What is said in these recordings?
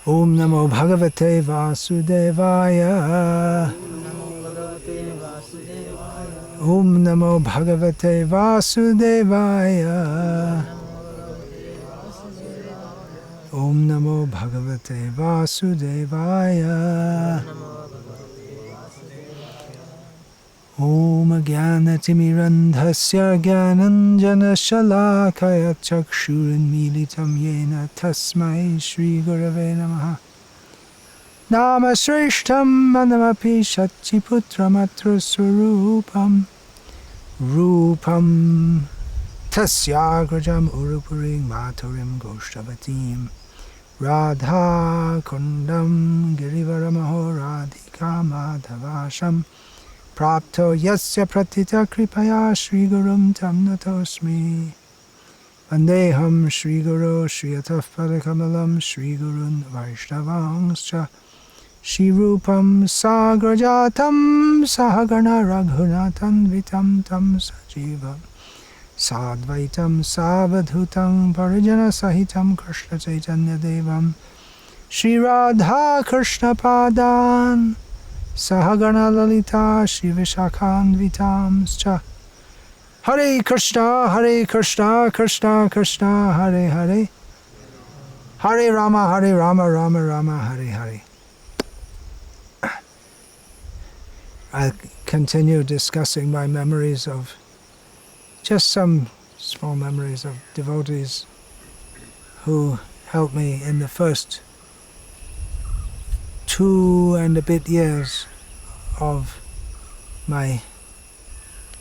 Om Namo Bhagavate Vasudevaya. Om Namo Bhagavate Vasudevaya. Om Namo Bhagavate Vasudevaya. Om Jnanatimirandhasya Jnananjana Shalakaya Chakshuranmilitam Yena Tasmai Shri Gurave Namaha. Nama Shrishtam Manamapi Shachiputramatra Swarupam Rupam Tasyagrajam Urupuring Maturim Goshtavatim Radha Kundam Girivaramaho Radhika Madhavasham Prapto Yasya Pratita Kripaya Shri Gurum Tam Natosmi Vandeham Shri Guru Shri Ataf Padakamalam Shri Gurun Vaishnavangscha Shri Rupam Sagrajatam Sahagana Raghunatan Vitam Tam Sajivam Sadvaitam Savadhutam Parijana Sahitam Krishna Chaitanya Devam Shri Radha Krishna Padan Sahagana Lalita Shri Vishakhan Vitamscha Hare Krishna Krishna Krishna Hare Hare Hare Rama Rama Rama Hare Hare. I'll continue discussing my memories of, just some small memories of devotees who helped me in the first 2 and a bit years of my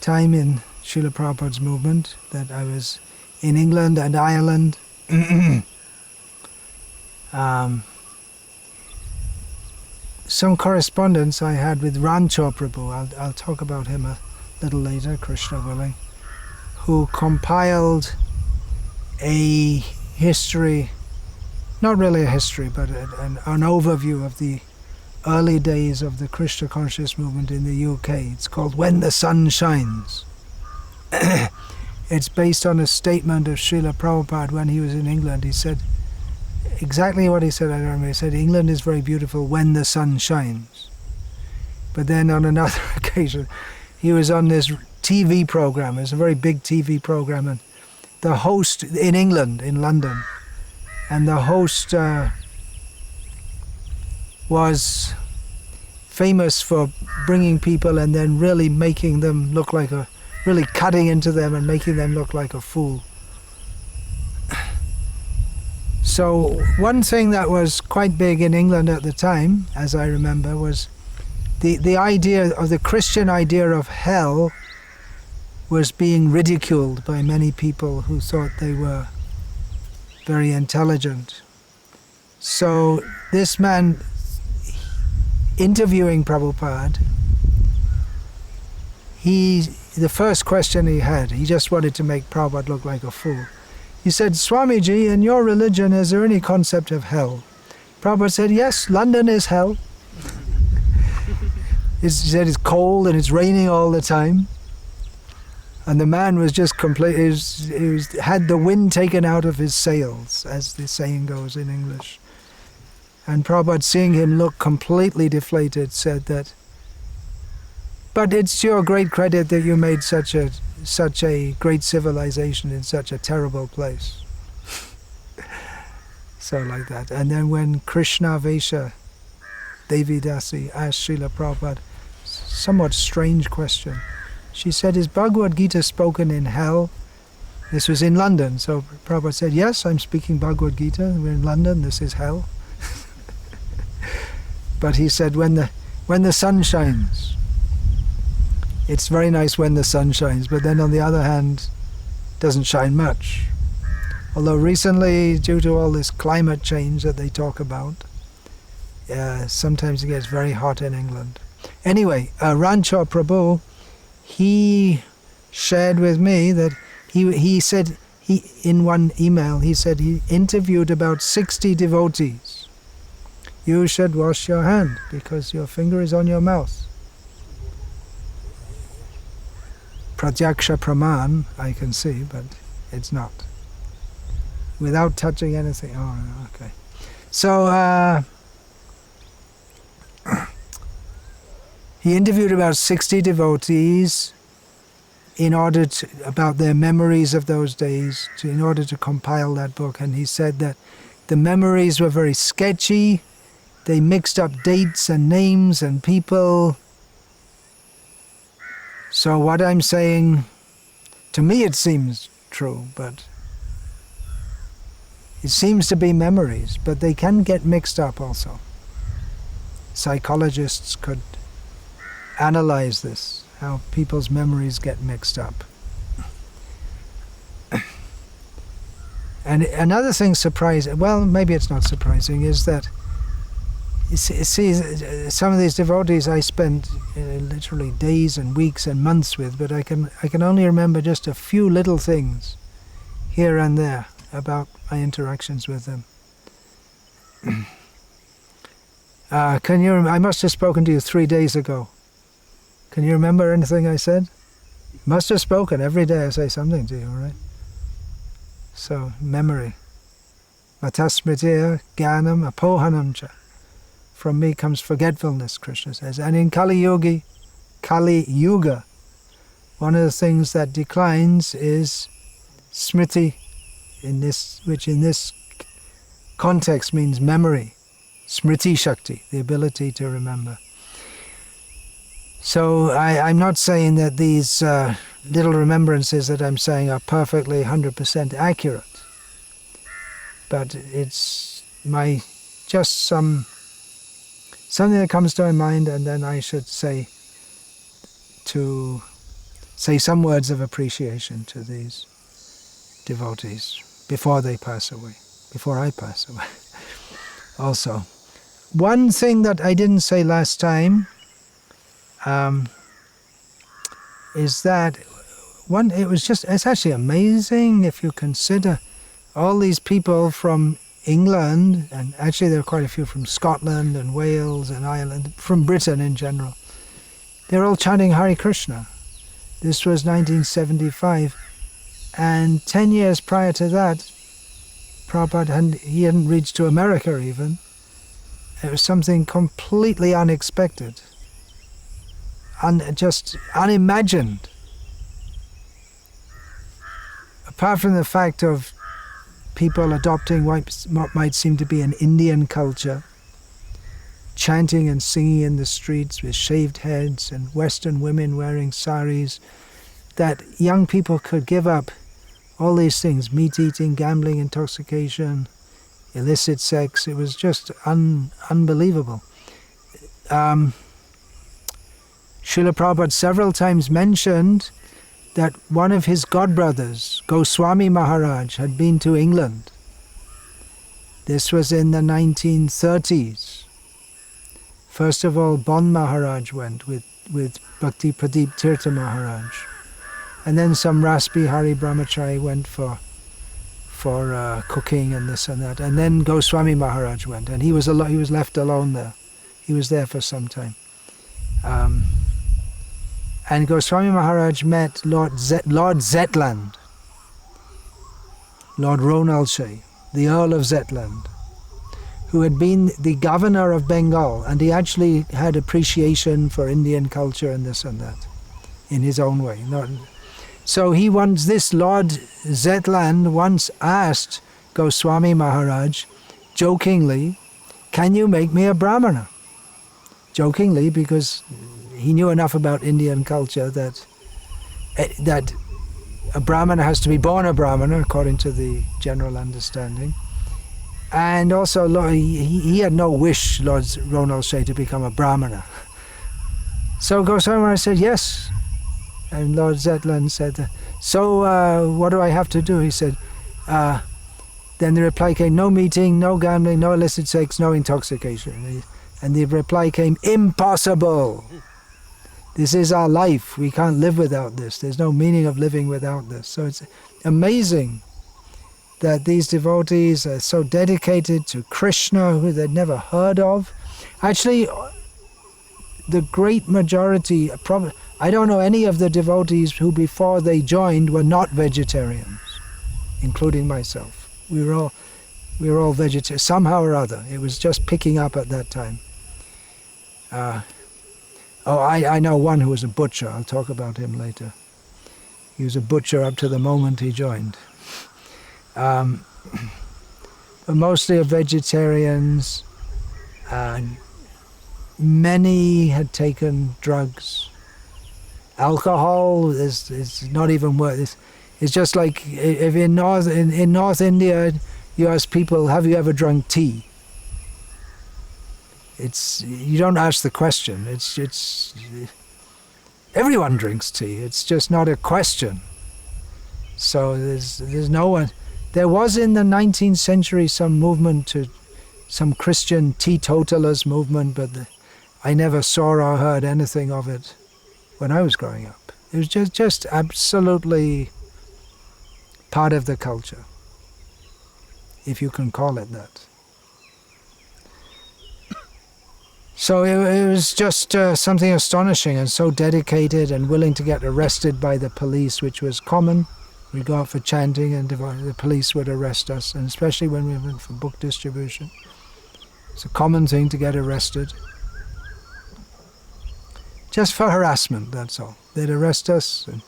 time in Srila Prabhupada's movement, that I was in England and Ireland. Some correspondence I had with Rancho Prabhu, I'll talk about him a little later, Krishna willing, who compiled a history, not really a history, but an overview of the early days of the Krishna conscious movement in the UK. It's called When the Sun Shines. It's based on a statement of Srila Prabhupada when he was in England. He said, exactly what he said, I don't remember. He said, England is very beautiful when the sun shines. But then on another occasion, he was on this TV program. It was a very big TV program, and the host in England, in London, and the host was famous for bringing people and then really making them look like really cutting into them and making them look like a fool. So one thing that was quite big in England at the time, as I remember, was the idea of the Christian idea of hell was being ridiculed by many people who thought they were very intelligent. So this man interviewing Prabhupada, the first question he had, he just wanted to make Prabhupada look like a fool. He said, Swamiji, in your religion, is there any concept of hell? Prabhupada said, yes, London is hell. He said it's cold and it's raining all the time. And the man was just had the wind taken out of his sails, as the saying goes in English. And Prabhupada, seeing him look completely deflated, said that, but it's your great credit that you made such a great civilization in such a terrible place. So like that. And then when Krishna Vesha Devi Dasi asked Srila Prabhupada somewhat strange question. She said, is Bhagavad Gita spoken in hell? This was in London, so Prabhupada said, yes, I'm speaking Bhagavad Gita, we're in London, this is hell. But he said, when the sun shines, it's very nice when the sun shines, but then on the other hand, it doesn't shine much. Although recently, due to all this climate change that they talk about, sometimes it gets very hot in England. Anyway, Rancho Prabhu, he shared with me that he said, in one email, he said he interviewed about 60 devotees. You should wash your hand because your finger is on your mouth. Pratyaksha Praman, I can see, but it's not. Without touching anything. Oh, okay. So he interviewed about 60 devotees about their memories of those days, in order to compile that book. And he said that the memories were very sketchy. They mixed up dates and names and people. So what I'm saying, to me it seems true, but it seems to be memories, but they can get mixed up also. Psychologists could analyze this, how people's memories get mixed up. And another thing surprising, well, maybe it's not surprising, is that you see, some of these devotees I spent literally days and weeks and months with, but I can only remember just a few little things here and there about my interactions with them. I must have spoken to you 3 days ago. Can you remember anything I said? Must have spoken. Every day I say something to you, right? So, memory. Matasmritya jnanam apohanam cha. From me comes forgetfulness, Krishna says. And in Kali Yuga, one of the things that declines is smriti, which in this context means memory. Smriti Shakti, the ability to remember. So I'm not saying that these little remembrances that I'm saying are perfectly 100% accurate, but it's just something that comes to my mind, and then I should say some words of appreciation to these devotees before they pass away, before I pass away. Also, one thing that I didn't say last time is that it's actually amazing if you consider all these people from England, and actually there are quite a few from Scotland and Wales and Ireland, from Britain in general. They're all chanting Hare Krishna. This was 1975, and 10 years prior to that, Prabhupada hadn't reached to America even. It was something completely unexpected, just unimagined. Apart from the fact of people adopting what might seem to be an Indian culture, chanting and singing in the streets with shaved heads, and Western women wearing saris, that young people could give up all these things, meat eating, gambling, intoxication, illicit sex. It was just unbelievable. Srila Prabhupada several times mentioned that one of his godbrothers, Goswami Maharaj, had been to England. This was in the 1930s. First of all, Bon Maharaj went with Bhakti Pradeep Tirtha Maharaj. And then some Raspi Hari Brahmachari went for cooking and this and that. And then Goswami Maharaj went, and he was left alone there. He was there for some time. And Goswami Maharaj met Lord Zetland, Lord Ronaldshay, the Earl of Zetland, who had been the governor of Bengal, and he actually had appreciation for Indian culture and this and that, in his own way. So this Lord Zetland once asked Goswami Maharaj, jokingly, "Can you make me a Brahmana?" Jokingly, because he knew enough about Indian culture that a Brahmana has to be born a Brahmana, according to the general understanding. And also, he had no wish, Lord Ronaldshay, to become a Brahmana. So Goswami Maharaj said, yes. And Lord Zetland said, so what do I have to do? He said, then the reply came, no meeting, no gambling, no illicit sex, no intoxication. And the reply came, impossible. This is our life. We can't live without this. There's no meaning of living without this. So it's amazing that these devotees are so dedicated to Krishna, who they'd never heard of. Actually, the great majority, I don't know any of the devotees who before they joined were not vegetarians, including myself. We were all We were all vegetarian, somehow or other. It was just picking up at that time. I know one who was a butcher. I'll talk about him later. He was a butcher up to the moment he joined. But mostly of vegetarians. Many had taken drugs. Alcohol is not even worth. It's just like if in North India you ask people, have you ever drunk tea? You don't ask the question. It's everyone drinks tea. It's just not a question. So there's no one. There was in the 19th century some Christian teetotalers movement, but I never saw or heard anything of it when I was growing up. It was just absolutely part of the culture, if you can call it that. So it was just something astonishing, and so dedicated and willing to get arrested by the police, which was common. We'd go out for chanting and the police would arrest us, and especially when we went for book distribution. It's a common thing to get arrested. Just for harassment, that's all. They'd arrest us and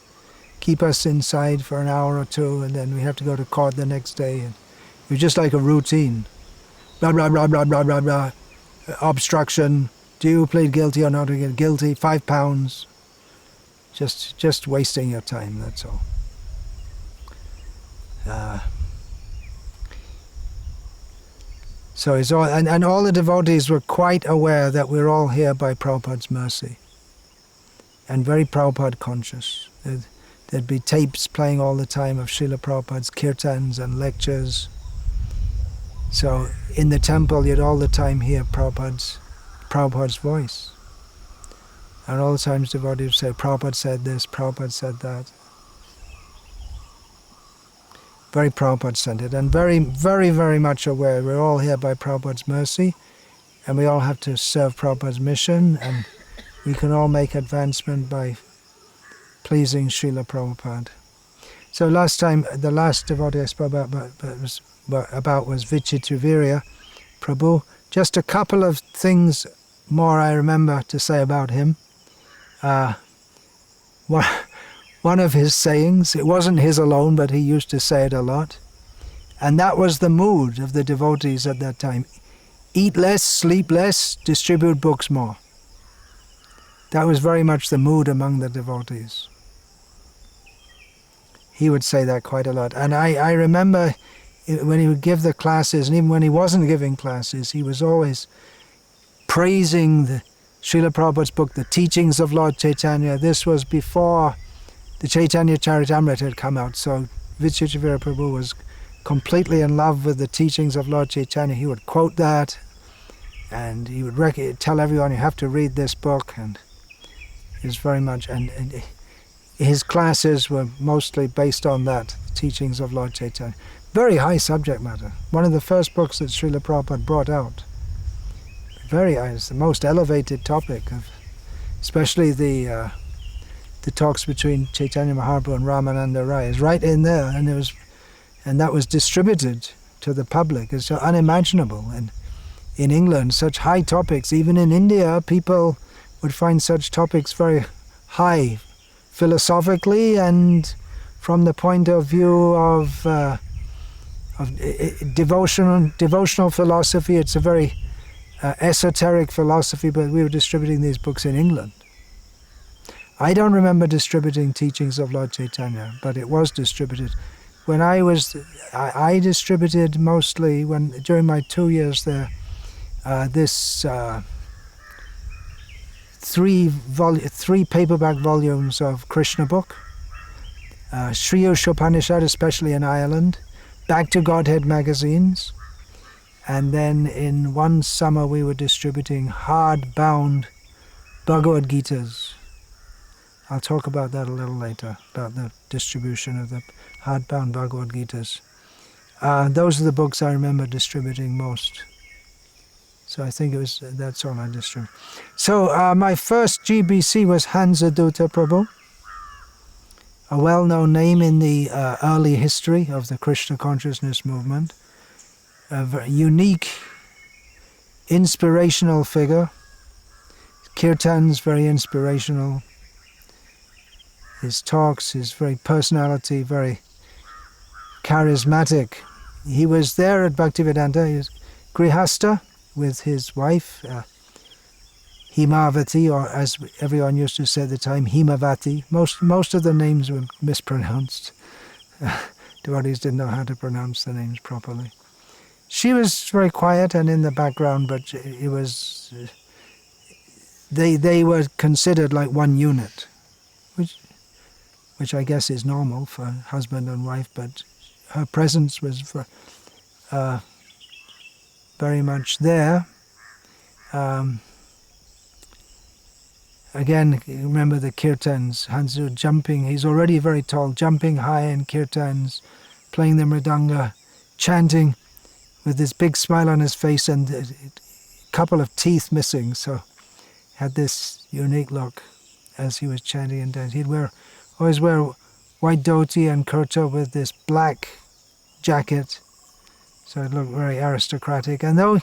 keep us inside for an hour or two, and then we have to go to court the next day. And it was just like a routine. Blah, blah, blah, blah, blah, blah, blah. Obstruction. Do you plead guilty or not? Guilty. £5. Just wasting your time, that's all. So it's all, and all the devotees were quite aware that we're all here by Prabhupada's mercy, and very Prabhupada conscious. There'd be tapes playing all the time of Srila Prabhupada's kirtans and lectures. So in the temple you'd all the time hear Prabhupada's voice. And all the times devotees would say, Prabhupada said this, Prabhupada said that. Very Prabhupada-centered, and very, very, very much aware we're all here by Prabhupada's mercy, and we all have to serve Prabhupada's mission, and we can all make advancement by pleasing Srila Prabhupada. So the last devotee I spoke about was Vichitravirya Prabhu. Just a couple of things more I remember to say about him. One of his sayings, it wasn't his alone, but he used to say it a lot, and that was the mood of the devotees at that time. Eat less, sleep less, distribute books more. That was very much the mood among the devotees. He would say that quite a lot. And I remember when he would give the classes, and even when he wasn't giving classes, he was always praising the Srila Prabhupada's book, The Teachings of Lord Chaitanya. This was before the Chaitanya Charitamrita had come out, so Vichitravirya Prabhu was completely in love with the teachings of Lord Chaitanya. He would quote that, and he would tell everyone, you have to read this book, and it was very much, and his classes were mostly based on that, the teachings of Lord Chaitanya. Very high subject matter. One of the first books that Srila Prabhupada brought out. Very high, it's the most elevated topic of, especially the talks between Chaitanya Mahaprabhu and Ramananda Rai is right in there, and that was distributed to the public. It's unimaginable. And in England, such high topics, even in India, people would find such topics very high philosophically, and from the point of view of devotional philosophy, it's a very esoteric philosophy, but we were distributing these books in England. I don't remember distributing teachings of Lord Chaitanya, but it was distributed. When I distributed mostly, during my 2 years there, this three paperback volumes of Krishna book, Sri Upanishad, especially in Ireland, Back to Godhead magazines, and then in one summer we were distributing hard-bound Bhagavad Gitas. I'll talk about that a little later, about the distribution of the hardbound Bhagavad Gitas. Those are the books I remember distributing most. So I think that's all I distributed. So my first GBC was Hansadutta Prabhu, a well-known name in the early history of the Krishna consciousness movement. a very unique, inspirational figure. Kirtans, very inspirational. His talks, his very personality, very charismatic. He was there at Bhaktivedanta. He was Grihasta with his wife, Himavati, or as everyone used to say at the time, Himavati. Most of the names were mispronounced. Devotees didn't know how to pronounce the names properly. She was very quiet and in the background, but it was they were considered like one unit, which I guess is normal for husband and wife. But her presence was very much there. Again, remember the kirtans, Hansu jumping, he's already very tall, jumping high in kirtans, playing the mridanga, chanting with this big smile on his face and a couple of teeth missing, so had this unique look as he was chanting and dancing. He'd always wear white dhoti and kurta with this black jacket, so it looked very aristocratic. And though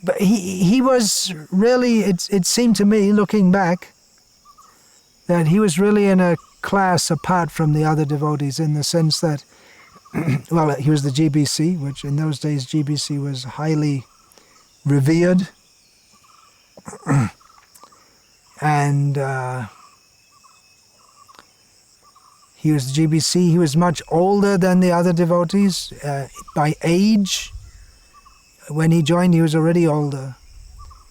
but he was really, it seemed to me, looking back, that he was really in a class apart from the other devotees in the sense that, well, he was the GBC, which in those days GBC was highly revered. And he was the GBC. He was much older than the other devotees by age. When he joined, he was already older,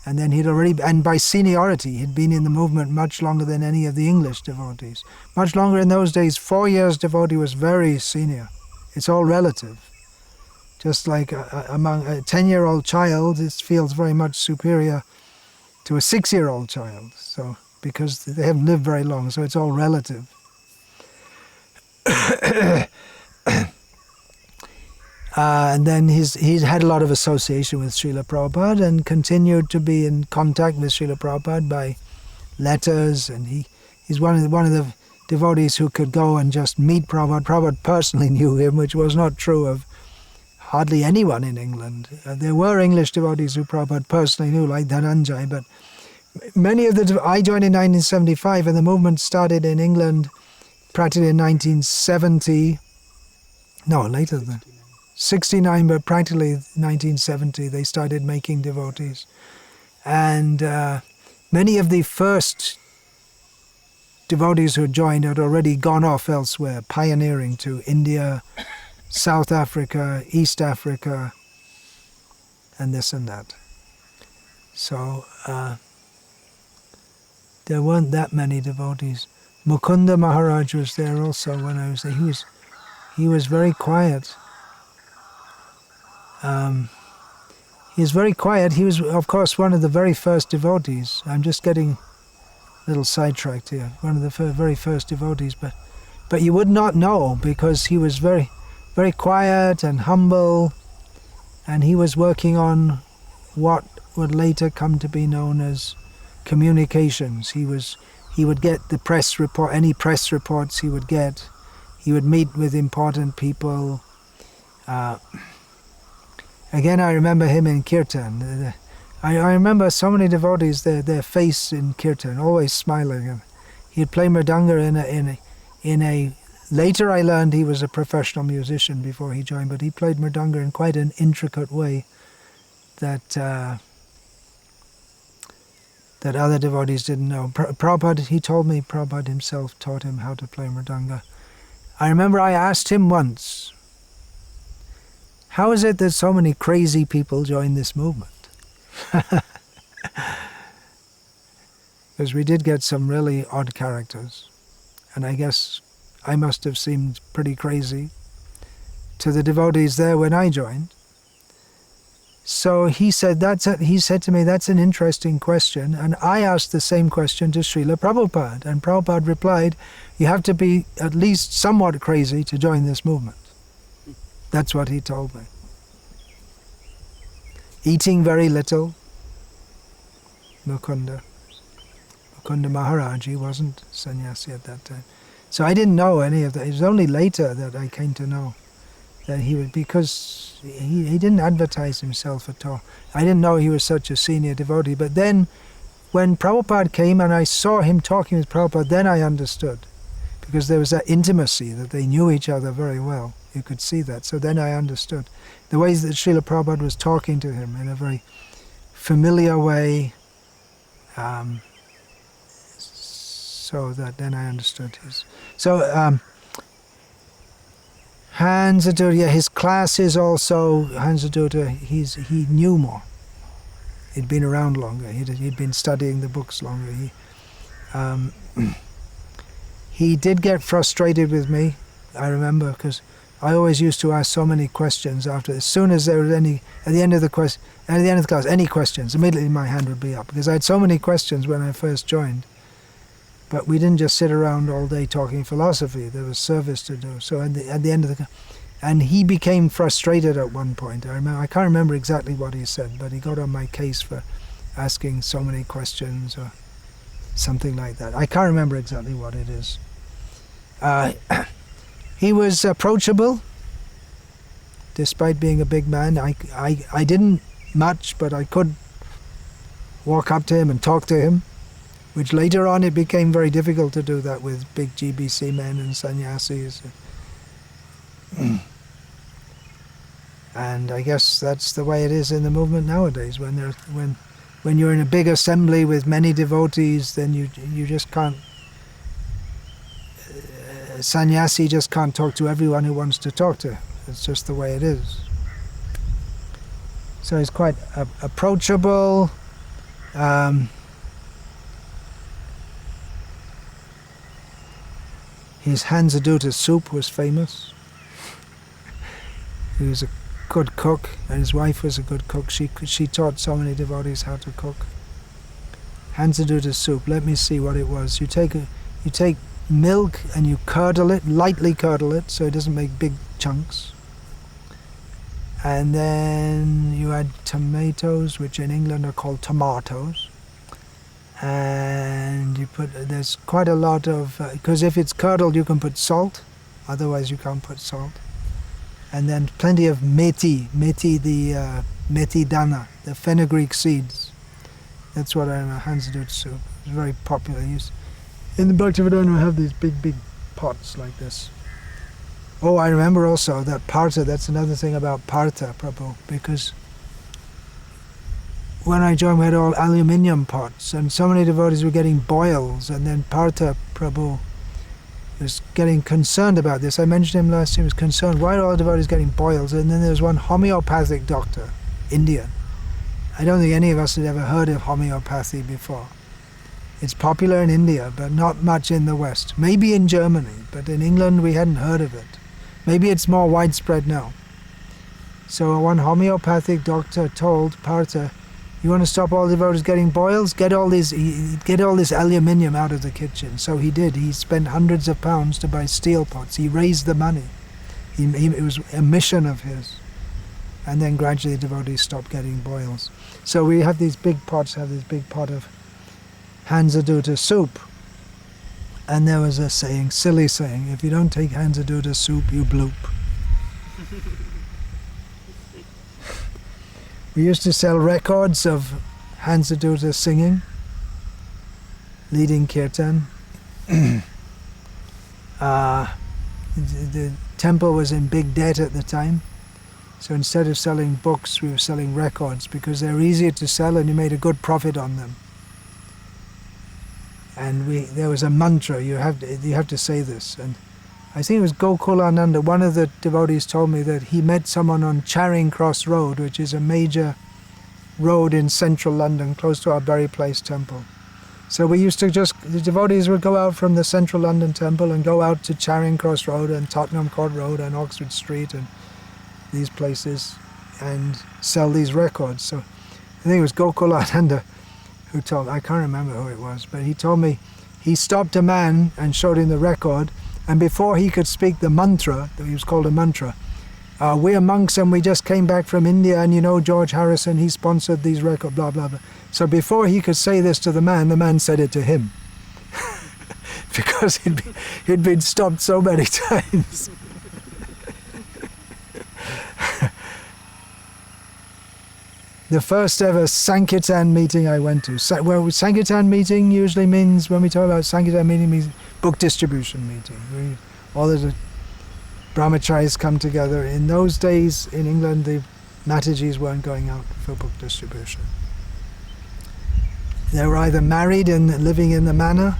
and then and by seniority, he'd been in the movement much longer than any of the English devotees. Much longer in those days. 4 years devotee was very senior. It's all relative. Just like among a 10-year-old child, it feels very much superior to a 6-year-old child. So because they haven't lived very long, so it's all relative. And then he's had a lot of association with Srila Prabhupada and continued to be in contact with Srila Prabhupada by letters, and he's one of the devotees who could go and just meet Prabhupada. Prabhupada personally knew him, which was not true of hardly anyone in England. There were English devotees who Prabhupada personally knew, like Dhananjay, but many of I joined in 1975, and the movement started in England practically in 1970. No, later than 69, but practically 1970 they started making devotees. And many of the first devotees who joined had already gone off elsewhere, pioneering to India, South Africa, East Africa, and this and that. So there weren't that many devotees. Mukunda Maharaj was there also when I was there. He was very quiet. He was very quiet. He was, of course, one of the very first devotees. I'm just getting a little sidetracked here. One of the very first devotees, but you would not know because he was very, very quiet and humble, and he was working on what would later come to be known as communications. He would get the press report, any press reports he would get. He would meet with important people. Again, I remember him in Kirtan. I remember so many devotees, their face in Kirtan, always smiling. And he'd play mridanga in a. Later I learned he was a professional musician before he joined, but he played mridanga in quite an intricate way that other devotees didn't know. Prabhupada, he told me, Prabhupada himself taught him how to play mridanga. I remember I asked him once, how is it that so many crazy people join this movement? Because we did get some really odd characters, and I guess I must have seemed pretty crazy to the devotees there when I joined. So he said to me, that's an interesting question, and I asked the same question to Srila Prabhupada, and Prabhupada replied, you have to be at least somewhat crazy to join this movement. That's what he told me. Eating very little. Mukunda Maharaj, he wasn't sannyasi at that time. So I didn't know any of that. It was only later that I came to know that he would, because he didn't advertise himself at all. I didn't know he was such a senior devotee, but then when Prabhupada came and I saw him talking with Prabhupada, then I understood, because there was that intimacy, that they knew each other very well. You could see that. So then I understood the ways that Srila Prabhupada was talking to him in a very familiar way, so that then I understood his. So Hansadutta, his classes also, Hansadutta, he knew more. He'd been around longer. He'd been studying the books longer. He did get frustrated with me, I remember, because I always used to ask so many questions after. As soon as there was any, at the end of the class, any questions, immediately my hand would be up, because I had so many questions when I first joined. But we didn't just sit around all day talking philosophy. There was service to do. So at the end of the, and he became frustrated at one point. I can't remember exactly what he said, but he got on my case for asking so many questions or something like that. I can't remember exactly what it is. He was approachable, despite being a big man. I didn't much, but I could walk up to him and talk to him, which later on it became very difficult to do that with big GBC men and sannyasis. And I guess that's the way it is in the movement nowadays. When you're in a big assembly with many devotees, then you just can't. Sannyasi just can't talk to everyone who wants to talk to. It's just the way it is. So he's quite approachable. His Hansadutta soup was famous. He was a good cook, and his wife was a good cook. She taught so many devotees how to cook. Hansadutta soup. Let me see what it was. You take milk and you curdle it, lightly curdle it, so it doesn't make big chunks. And then you add tomatoes, which in England are called tomatoes. And you put, there's quite a lot of, because if it's curdled you can put salt, otherwise you can't put salt. And then plenty of methi the methi dana, the fenugreek seeds. That's what I know, Hansadutta soup. It's very popular. In the Bhaktivedanta we have these big pots like this. Oh, I remember also that Partha, that's another thing about Partha, Prabhu, because when I joined we had all aluminium pots, and so many devotees were getting boils, and then Partha Prabhu was getting concerned about this. I mentioned him last year, he was concerned, why are all the devotees getting boils? And then there was one homeopathic doctor, Indian. I don't think any of us had ever heard of homeopathy before. It's popular in India, but not much in the West. Maybe in Germany, but in England we hadn't heard of it. Maybe it's more widespread now. So one homeopathic doctor told Partha, you want to stop all the devotees getting boils? Get all this aluminium out of the kitchen. So he did. He spent hundreds of pounds to buy steel pots. He raised the money. It was a mission of his. And then gradually the devotees stopped getting boils. So we have these big pots, this big pot of Hansadutta soup. And there was a saying, silly saying, if you don't take Hansadutta soup, you bloop. We used to sell records of Hansadutta singing, leading kirtan. The temple was in big debt at the time, so instead of selling books, we were selling records because they're easier to sell and you made a good profit on them. And there was a mantra, you have to say this. And I think it was Gokulananda, one of the devotees told me that he met someone on Charing Cross Road, which is a major road in central London, close to our Bury Place temple. So we used to the devotees would go out from the central London temple and go out to Charing Cross Road and Tottenham Court Road and Oxford Street and these places and sell these records. So I think it was Gokulananda who told me, I can't remember who it was, but he told me he stopped a man and showed him the record, and before he could speak the mantra, that was called a mantra, we're monks and we just came back from India and you know George Harrison, he sponsored these records, blah, blah, blah. So before he could say this to the man said it to him. Because he'd been stopped so many times. the first ever Sankirtan meeting I went to. Sankirtan meeting usually means, when we talk about Sankirtan meeting, means book distribution meeting. All of the brahmacharis come together. In those days in England, the Matajis weren't going out for book distribution. They were either married and living in the manor,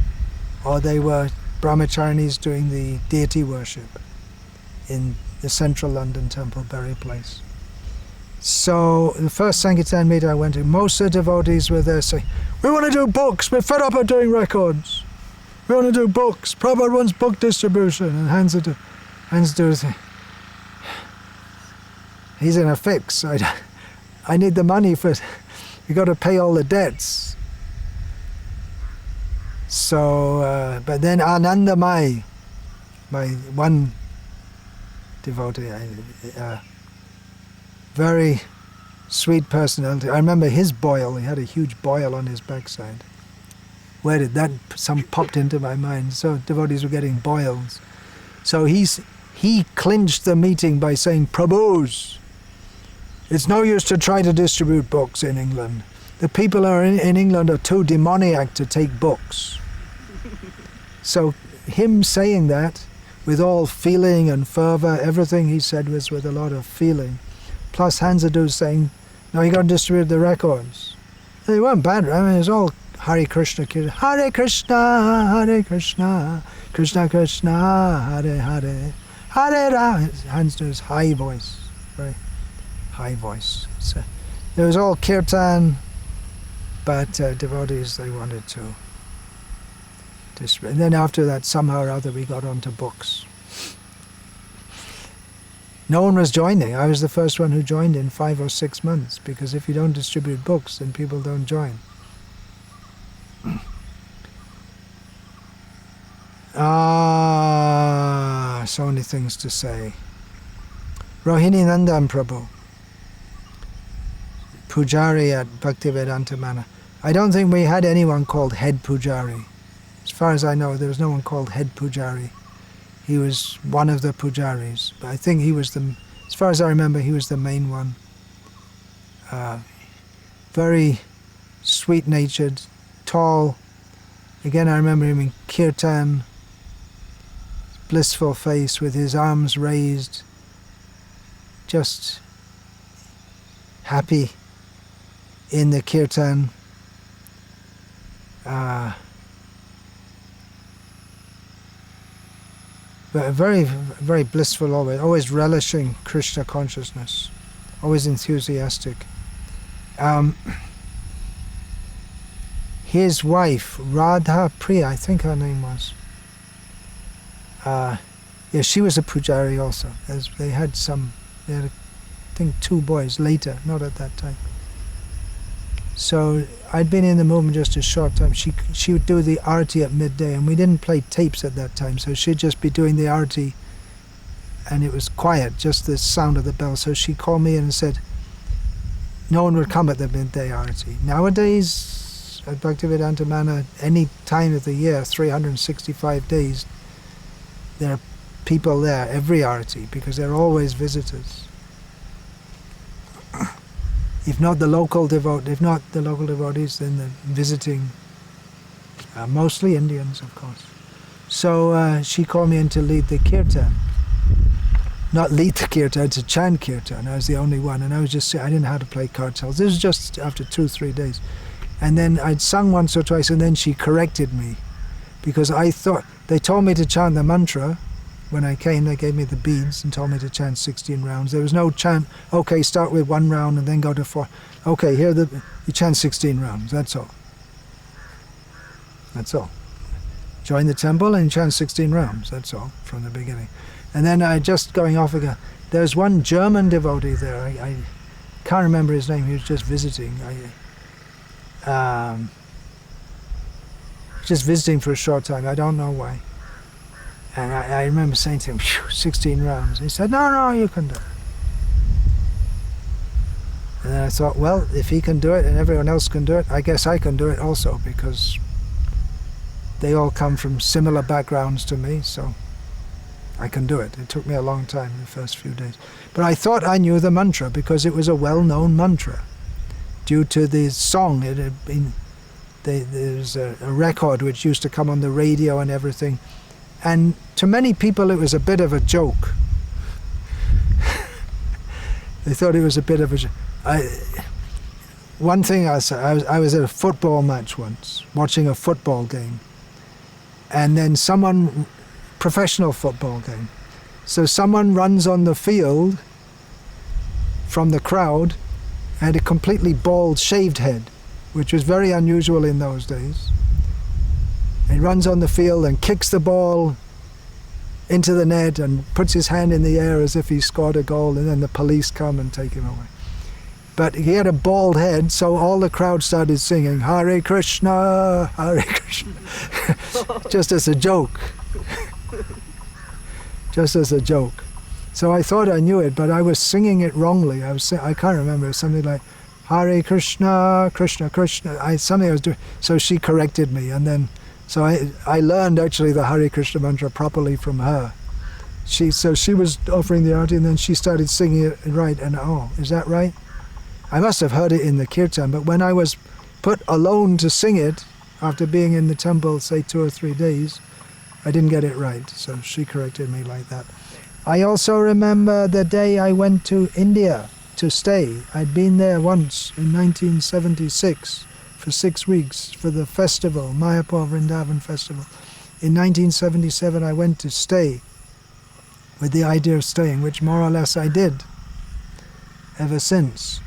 or they were brahmacharinis doing the deity worship in the central London temple, Bury Place. So the first Sankirtan meeting I went to, most of the devotees were there saying, "We want to do books, we're fed up of doing records. We want to do books, Prabhupada wants book distribution." And hands to his thing. He's in a fix. I need the money for it. We got to pay all the debts. So, but then Anandamai, my one devotee, very sweet personality. I remember his boil. He had a huge boil on his backside. Where did that? Some popped into my mind. So devotees were getting boils. So he clinched the meeting by saying, "Prabhus, it's no use to try to distribute books in England. The people in England are too demoniac to take books." So him saying that with all feeling and fervor, everything he said was with a lot of feeling. Plus Hansadhu saying, "No, you got to distribute the records." And they weren't bad. I mean, it was all Hare Krishna, Hare Krishna, Krishna Krishna, Hare Hare, Hare Rama. Hansadhu's high voice, very high voice. So it was all kirtan, but devotees, they wanted to distribute. And then after that, somehow or other, we got onto books. No one was joining. I was the first one who joined in 5 or 6 months, because if you don't distribute books, then people don't join. So many things to say. Rohini Nandan Prabhu, Pujari at Bhaktivedanta Manor. I don't think we had anyone called head Pujari. As far as I know, there was no one called head Pujari. He was one of the pujaris, but I think he was as far as I remember, he was the main one. Very sweet-natured, tall. Again, I remember him in kirtan, blissful face with his arms raised, just happy in the kirtan. But very, very blissful always relishing Krishna consciousness, always enthusiastic. His wife, Radha Priya, I think her name was. Yeah, she was a pujari also. They had, I think 2 boys later, not at that time. So I'd been in the movement just a short time. She would do the arati at midday, and we didn't play tapes at that time, so she'd just be doing the arati, and it was quiet, just the sound of the bell. So she called me in and said, no one would come at the midday arati. Nowadays, at Bhaktivedanta Manor, any time of the year, 365 days, there are people there every arati, because there are always visitors. If not the local devotees, then the visiting, mostly Indians, of course. So she called me in to lead the kirtan. Not lead the kirtan, to chant kirtan. I was the only one, and I didn't know how to play kartals. This was just after 2-3 days. And then I'd sung once or twice, and then she corrected me, because I thought, they told me to chant the mantra. When I came, they gave me the beads and told me to chant 16 rounds. There was no chant, okay, start with 1 round and then go to 4. Okay, you chant 16 rounds, that's all. That's all. Join the temple and chant 16 rounds, that's all, from the beginning. And then just going off again, there's one German devotee there, I can't remember his name, he was just visiting. Just visiting for a short time, I don't know why. And I remember saying to him, 16 rounds. He said, no, you can do it. And then I thought, well, if he can do it and everyone else can do it, I guess I can do it also, because they all come from similar backgrounds to me, so I can do it. It took me a long time, the first few days. But I thought I knew the mantra, because it was a well-known mantra. due to the song. It had been, there's a record which used to come on the radio and everything. And to many people it was a bit of a joke. They thought it was a bit of a joke. One thing I was at a football match once, watching a football game. And then professional football game. So someone runs on the field from the crowd, had a completely bald, shaved head, which was very unusual in those days. He runs on the field and kicks the ball into the net and puts his hand in the air as if he scored a goal, and then the police come and take him away. But he had a bald head, so all the crowd started singing, Hare Krishna, Hare Krishna, just as a joke. Just as a joke. So I thought I knew it, but I was singing it wrongly. I can't remember. It was something like, Hare Krishna, Krishna, Krishna. Something I was doing. So she corrected me, and then, so I learned actually the Hare Krishna mantra properly from her. So she was offering the arati, and then she started singing it right, and oh, is that right? I must have heard it in the kirtan, but when I was put alone to sing it, after being in the temple, say 2 or 3 days, I didn't get it right, so she corrected me like that. I also remember the day I went to India to stay. I'd been there once in 1976 for 6 weeks for the festival, Mayapur Vrindavan festival. In 1977 I went to stay with the idea of staying, which more or less I did ever since.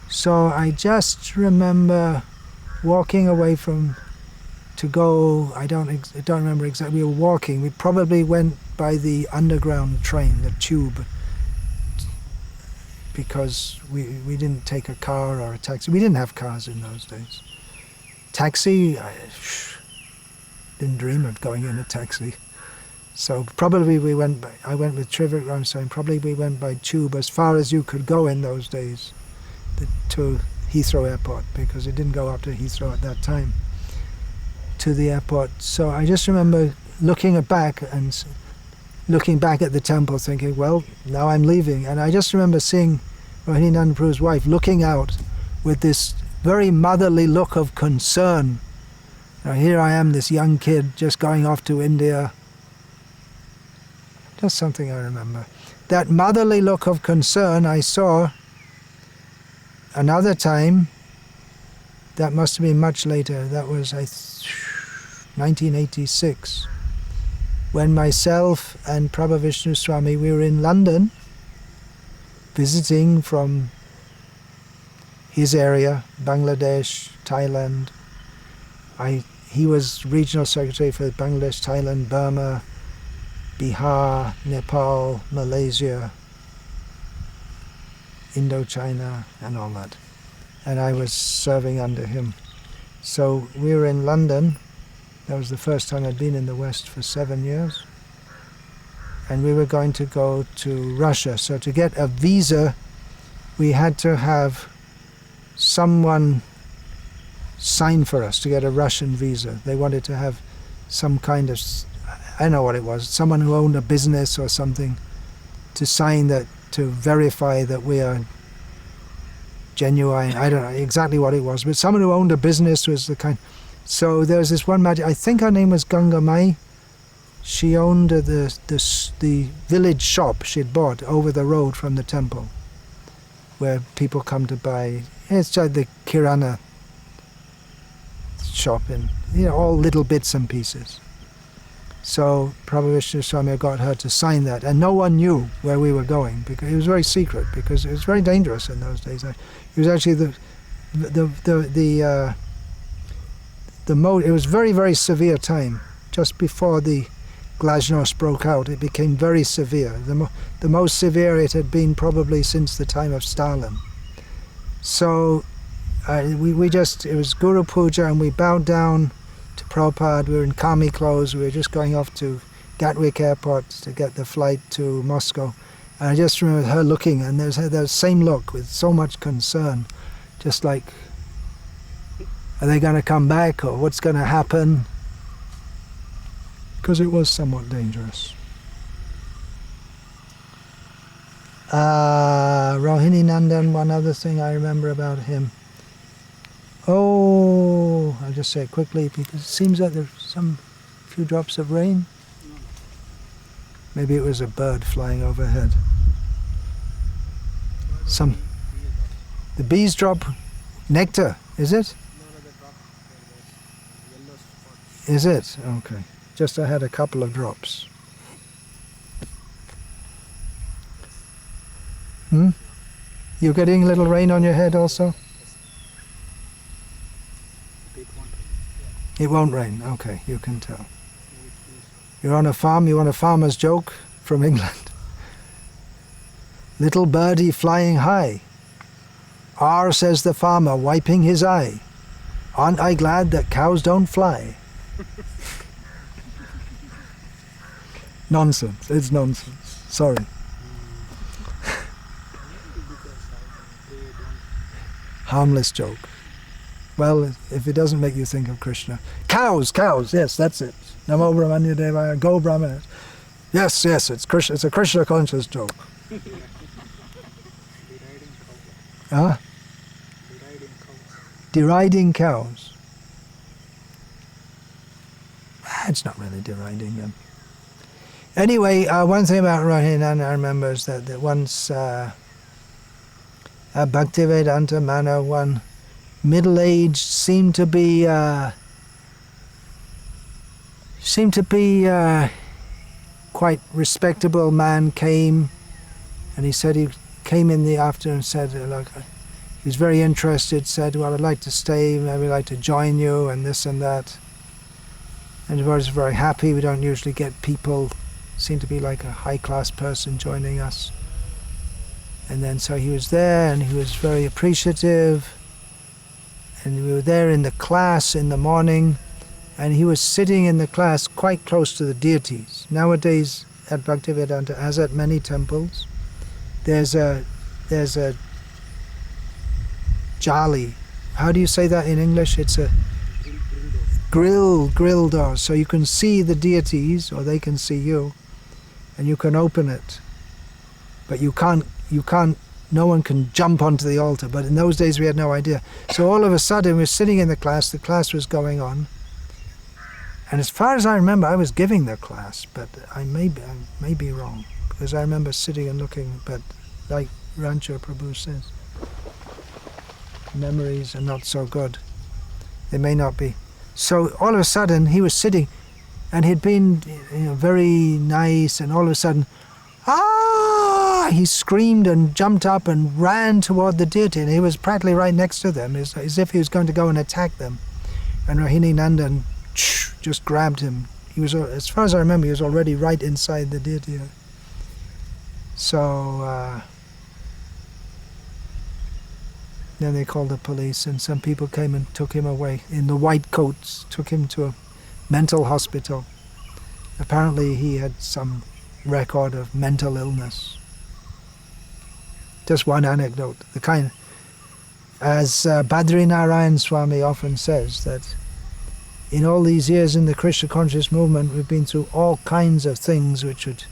So I just remember walking away to go, I don't remember exactly, we were walking, we probably went by the underground train, the tube, because we didn't take a car or a taxi. We didn't have cars in those days. Taxi, I didn't dream of going in a taxi. So probably I went with Trivikram saying, probably we went by tube as far as you could go in those days to Heathrow Airport, because it didn't go up to Heathrow at that time, to the airport. So I just remember looking back at the temple thinking, well, now I'm leaving. And I just remember seeing Rohini Nandapu's wife looking out with this very motherly look of concern. Now here I am, this young kid, just going off to India. Just something I remember. That motherly look of concern I saw another time. That must have been much later. That was 1986. When myself and Prabhu Vishnu Swami, we were in London, visiting from his area, Bangladesh, Thailand. He was regional secretary for Bangladesh, Thailand, Burma, Bihar, Nepal, Malaysia, Indochina, and all that. And I was serving under him. So we were in London. That was the first time I'd been in the West for 7 years. And we were going to go to Russia. So to get a visa, we had to have someone sign for us to get a Russian visa. They wanted to have some kind of, I don't know what it was, someone who owned a business or something to sign that, to verify that we are genuine. I don't know exactly what it was, but someone who owned a business was the kind. So there was this one magic, I think her name was Ganga Mai. She owned the village shop she'd bought over the road from the temple, where people come to buy. It's like the Kirana shop, and all little bits and pieces. So Prabhu Vishnu Swami got her to sign that, and no one knew where we were going because it was very secret, because it was very dangerous in those days. It was actually it was very, very severe time. Just before the Glasnost broke out, it became very severe. The most severe it had been probably since the time of Stalin. So it was Guru Puja, and we bowed down to Prabhupada. We were in Kami clothes. We were just going off to Gatwick Airport to get the flight to Moscow. And I just remember her looking, and there's that same look with so much concern, just like, are they going to come back, or what's going to happen? Because it was somewhat dangerous. Rohini Nandan, one other thing I remember about him, Oh, I'll just say it quickly because it seems like there's some few drops of rain. Maybe it was a bird flying overhead. The bees drop nectar, is it? Is it? Okay. Just I had a couple of drops. You getting a little rain on your head also? It won't rain. Okay, you can tell. You're on a farm, you want a farmer's joke from England. Little birdie flying high. R, says the farmer, wiping his eye. Aren't I glad that cows don't fly? Nonsense. It's nonsense. Sorry. Harmless joke. Well, if it doesn't make you think of Krishna. Cows, yes, that's it. Namo Brahmanya Devaya, go Brahmana. Yes, it's Krishna. It's a Krishna conscious joke. Huh? Deriding cows. It's not really deriding them. Anyway, one thing about Rahinana I remember is that once at Bhaktivedanta Mana, one middle-aged, seemed to be quite respectable man came, and he said he came in the afternoon and said, look, he was very interested, said, well, I'd like to stay, maybe I'd like to join you, and this and that. And he was very happy. We don't usually get people, seem to be like a high-class person joining us. And then so he was there, and he was very appreciative. And we were there in the class in the morning, and he was sitting in the class quite close to the deities. Nowadays at Bhaktivedanta, as at many temples, there's a jali. How do you say that in English? It's a grill door, so you can see the deities, or they can see you, and you can open it. But you can't, no one can jump onto the altar, but in those days we had no idea. So all of a sudden we're sitting in the class was going on, and as far as I remember I was giving the class, but I may be wrong, because I remember sitting and looking, but like Rancho Prabhu says, memories are not so good. They may not be. So all of a sudden he was sitting, and he'd been very nice, and all of a sudden, he screamed and jumped up and ran toward the deity, and he was practically right next to them, as if he was going to go and attack them. And Rohini Nandan just grabbed him. He was, as far as I remember, he was already right inside the deity. So then they called the police, and some people came and took him away in the white coats, took him to a mental hospital. Apparently he had some record of mental illness. Just one anecdote, as Badri Narayan Swami often says, that in all these years in the Krishna conscious movement we've been through all kinds of things which would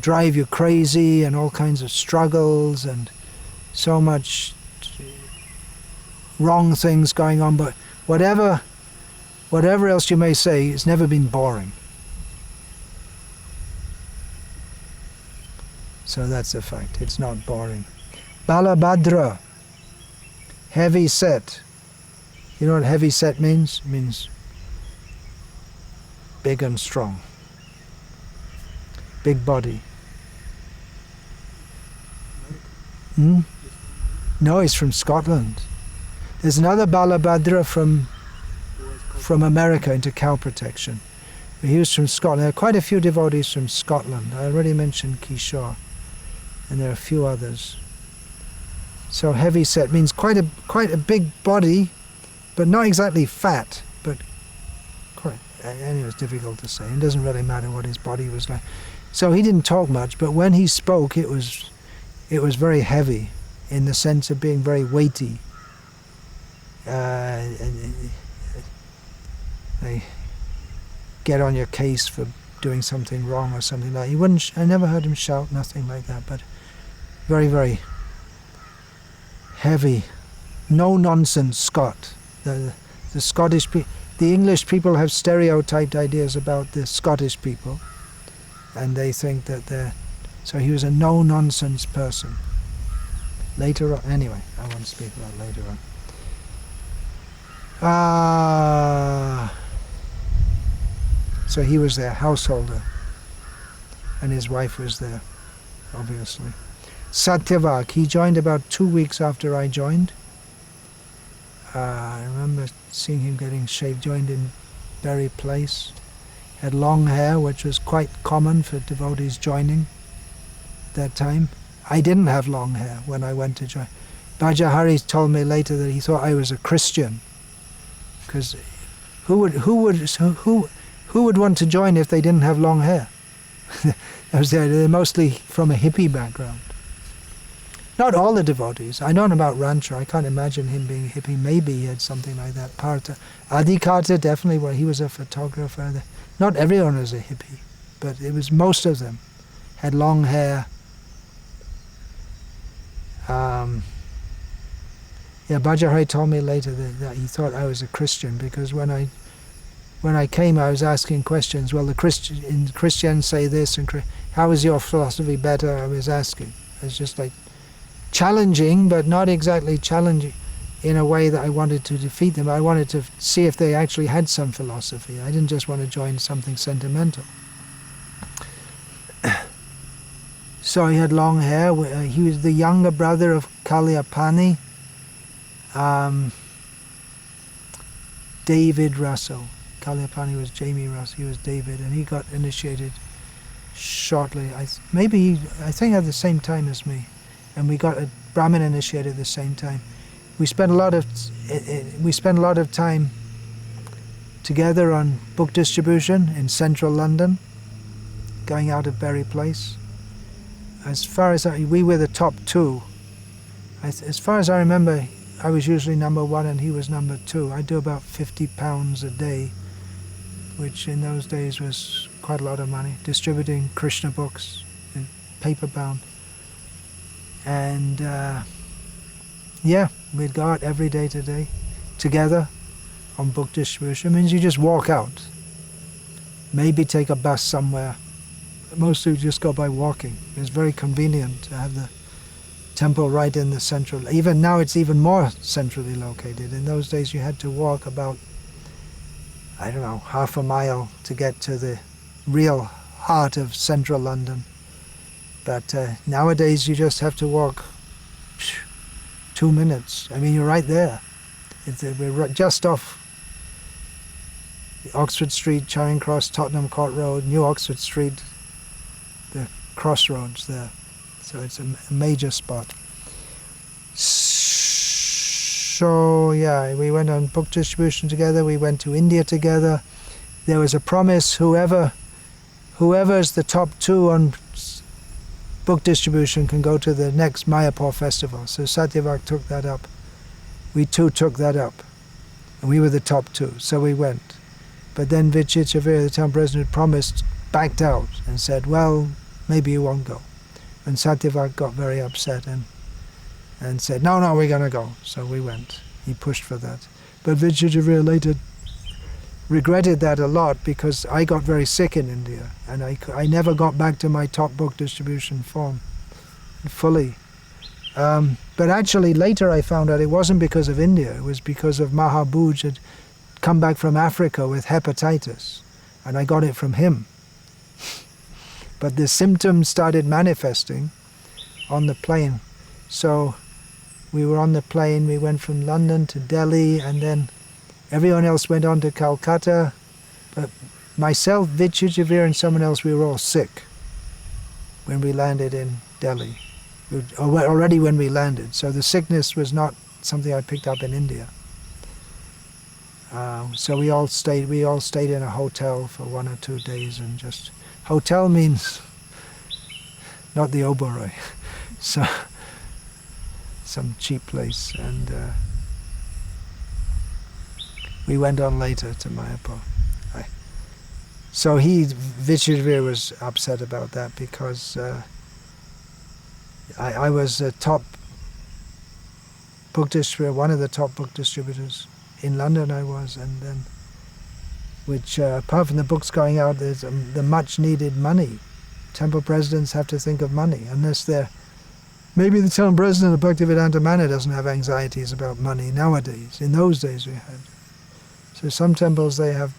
drive you crazy, and all kinds of struggles and so much wrong things going on, but whatever else you may say, it's never been boring. So that's a fact, it's not boring. Balabhadra, heavy set. You know what heavy set means? It means big and strong. Big body. No, he's from Scotland. There's another Balabhadra from America into cow protection. He was from Scotland. There are quite a few devotees from Scotland. I already mentioned Kishore, and there are a few others. So heavy set means quite a big body, but not exactly fat, but quite. Anyway, it's difficult to say. It doesn't really matter what his body was like. So he didn't talk much, but when he spoke, it was very heavy, in the sense of being very weighty. They get on your case for doing something wrong or something like that. He wouldn't. I never heard him shout, nothing like that. But very, very heavy, no nonsense Scot. The Scottish people, the English people have stereotyped ideas about the Scottish people, and they think that they're. So he was a no-nonsense person. Later on, anyway, I won't speak about later on. So he was their householder, and his wife was there, obviously. Satyavak, he joined about 2 weeks after I joined. I remember seeing him getting shaved, joined in Berry Place. Had long hair, which was quite common for devotees joining at that time. I didn't have long hair when I went to join. Bhajahari told me later that he thought I was a Christian, because who would want to join if they didn't have long hair? They're mostly from a hippie background. Not all the devotees. I know about Rancho. I can't imagine him being a hippie. Maybe he had something like that. Part-2. Adhikata, definitely, well, he was a photographer. Not everyone was a hippie, but it was most of them had long hair. Bhajahari told me later that he thought I was a Christian, because when I came, I was asking questions. Well, the Christians say this, and how is your philosophy better? I was asking. It was just like challenging, but not exactly challenging in a way that I wanted to defeat them. I wanted to see if they actually had some philosophy. I didn't just want to join something sentimental. So he had long hair. He was the younger brother of Kalyapani, David Russell. Kalyapani was Jamie Russell. He was David, and he got initiated shortly. I think at the same time as me, and we got a Brahmin initiated at the same time. We spent a lot of time together on book distribution in central London, going out of Berry Place. As far as we were the top two. As far as I remember, I was usually number one and he was number two. I do about £50 a day, which in those days was quite a lot of money, distributing Krishna books in paper bound. And we'd go out every day together on book distribution. It means you just walk out, maybe take a bus somewhere. Mostly just go by walking. It's very convenient to have the temple right in the central. Even now it's even more centrally located. In those days you had to walk about, I don't know, half a mile to get to the real heart of central London. But nowadays you just have to walk 2 minutes. I mean, you're right there. We're just off the Oxford Street, Charing Cross, Tottenham Court Road, New Oxford Street, the crossroads there. So it's a major spot. So we went on book distribution together. We went to India together. There was a promise, whoever's the top two on book distribution can go to the next Mayapur festival. So Satyavak took that up. We too took that up. And we were the top two, so we went. But then Vichitravira, the town president, backed out and said, well, maybe you won't go. And Satyavak got very upset and said, no, we're going to go. So we went. He pushed for that. But Vichitravira later regretted that a lot, because I got very sick in India and I never got back to my top book distribution form fully. But actually later I found out it wasn't because of India, it was because of Mahabhuj had come back from Africa with hepatitis, and I got it from him. But the symptoms started manifesting on the plane. So we were on the plane, we went from London to Delhi, and then everyone else went on to Calcutta, but myself, Vichitravira, and someone else, we were all sick when we landed in Delhi. Already when we landed, so the sickness was not something I picked up in India. So we all stayed in a hotel for 1 or 2 days, and just hotel means not the Oberoi, so some cheap place, and we went on later to Mayapur. So Vichitravira was upset about that, because I was a top book distributor, one of the top book distributors in London I was, and then, which apart from the books going out, there's the much needed money. Temple presidents have to think of money, unless they're, maybe the temple president of Bhaktivedanta Manor doesn't have anxieties about money nowadays. In those days we had. So some temples, they have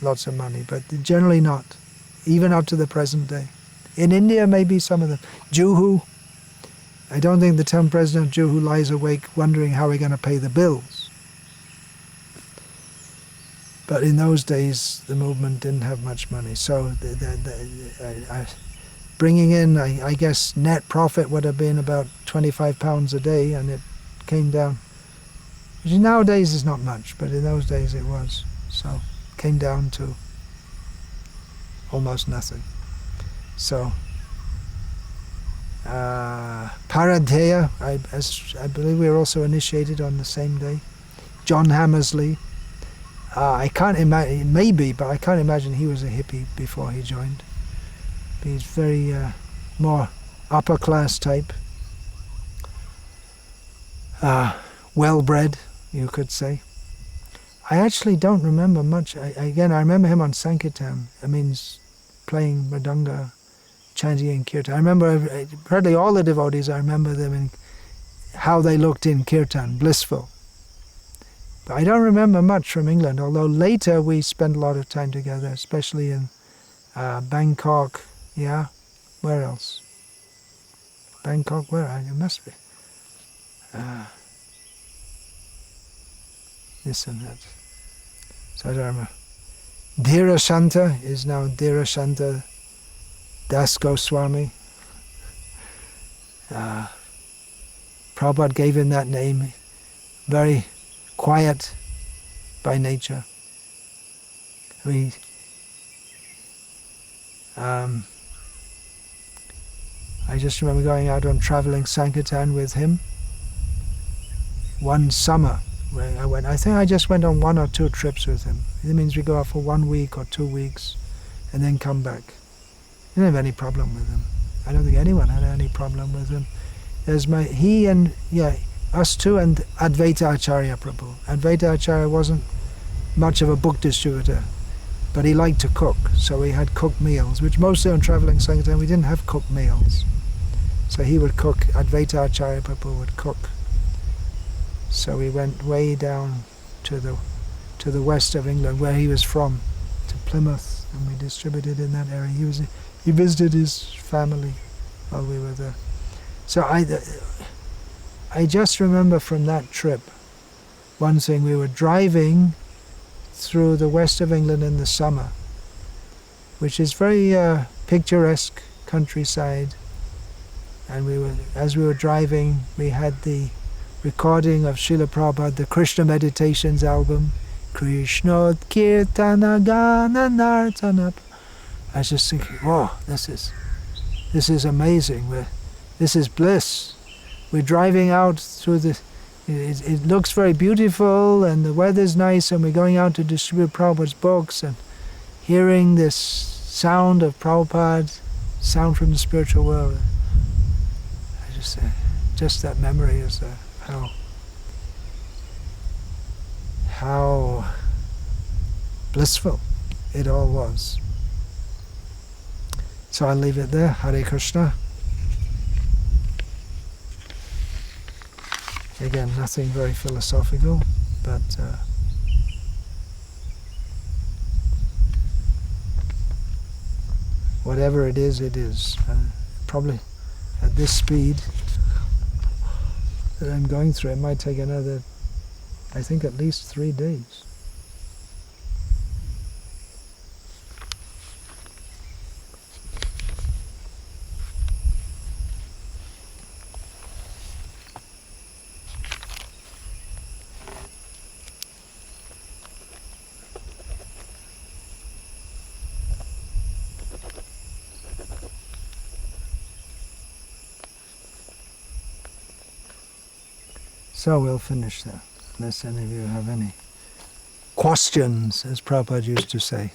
lots of money, but generally not, even up to the present day. In India, maybe some of them. Juhu, I don't think the temple president of Juhu lies awake wondering how we're going to pay the bills. But in those days, the movement didn't have much money. So bringing in, I guess, net profit would have been about £25 a day, and it came down. Which nowadays is not much, but in those days it was. So it came down to almost nothing. So Paradheya, I believe we were also initiated on the same day. John Hammersley. I can't imagine, maybe, but I can't imagine he was a hippie before he joined. He's very more upper class type, well-bred, you could say. I actually don't remember much. I remember him on Sankirtan. I mean, playing mridanga, chanting in kirtan. I remember probably all the devotees. I remember them in how they looked in kirtan, blissful. But I don't remember much from England, although later we spent a lot of time together, especially in Bangkok. Yeah, where else? Bangkok, where? It must be. This and that. So I don't remember. Dhirashanta is now Dhirashanta Das Goswami. Prabhupada gave him that name. Very quiet by nature. I just remember going out on traveling Sankirtan with him one summer where I went. I think I just went on 1 or 2 trips with him. It means we go out for 1 week or 2 weeks and then come back. I didn't have any problem with him. I don't think anyone had any problem with him. There's us two and Advaita Acharya Prabhu. Advaita Acharya wasn't much of a book distributor, but he liked to cook, so we had cooked meals, which mostly on traveling Sankirtan we didn't have cooked meals. So he would cook, Advaita Acharya Prabhu would cook. So we went way down to the west of England, where he was from, to Plymouth, and we distributed in that area. He visited his family while we were there. So I just remember from that trip, one thing, we were driving through the west of England in the summer, which is very picturesque countryside, and as we were driving, we had the recording of Srila Prabhupada, the Krishna Meditations album, Krishna Kirtana Gana Nartana. I was just thinking, whoa, this is amazing. This is bliss. We're driving out through it looks very beautiful and the weather's nice, and we're going out to distribute Prabhupada's books and hearing this sound of Prabhupada, sound from the spiritual world. I just that memory is how blissful it all was. So I'll leave it there. Hare Krishna. Again, nothing very philosophical, but whatever it is, it is. Probably at this speed that I'm going through, it might take another, I think, at least 3 days. So we'll finish there, unless any of you have any questions, as Prabhupada used to say.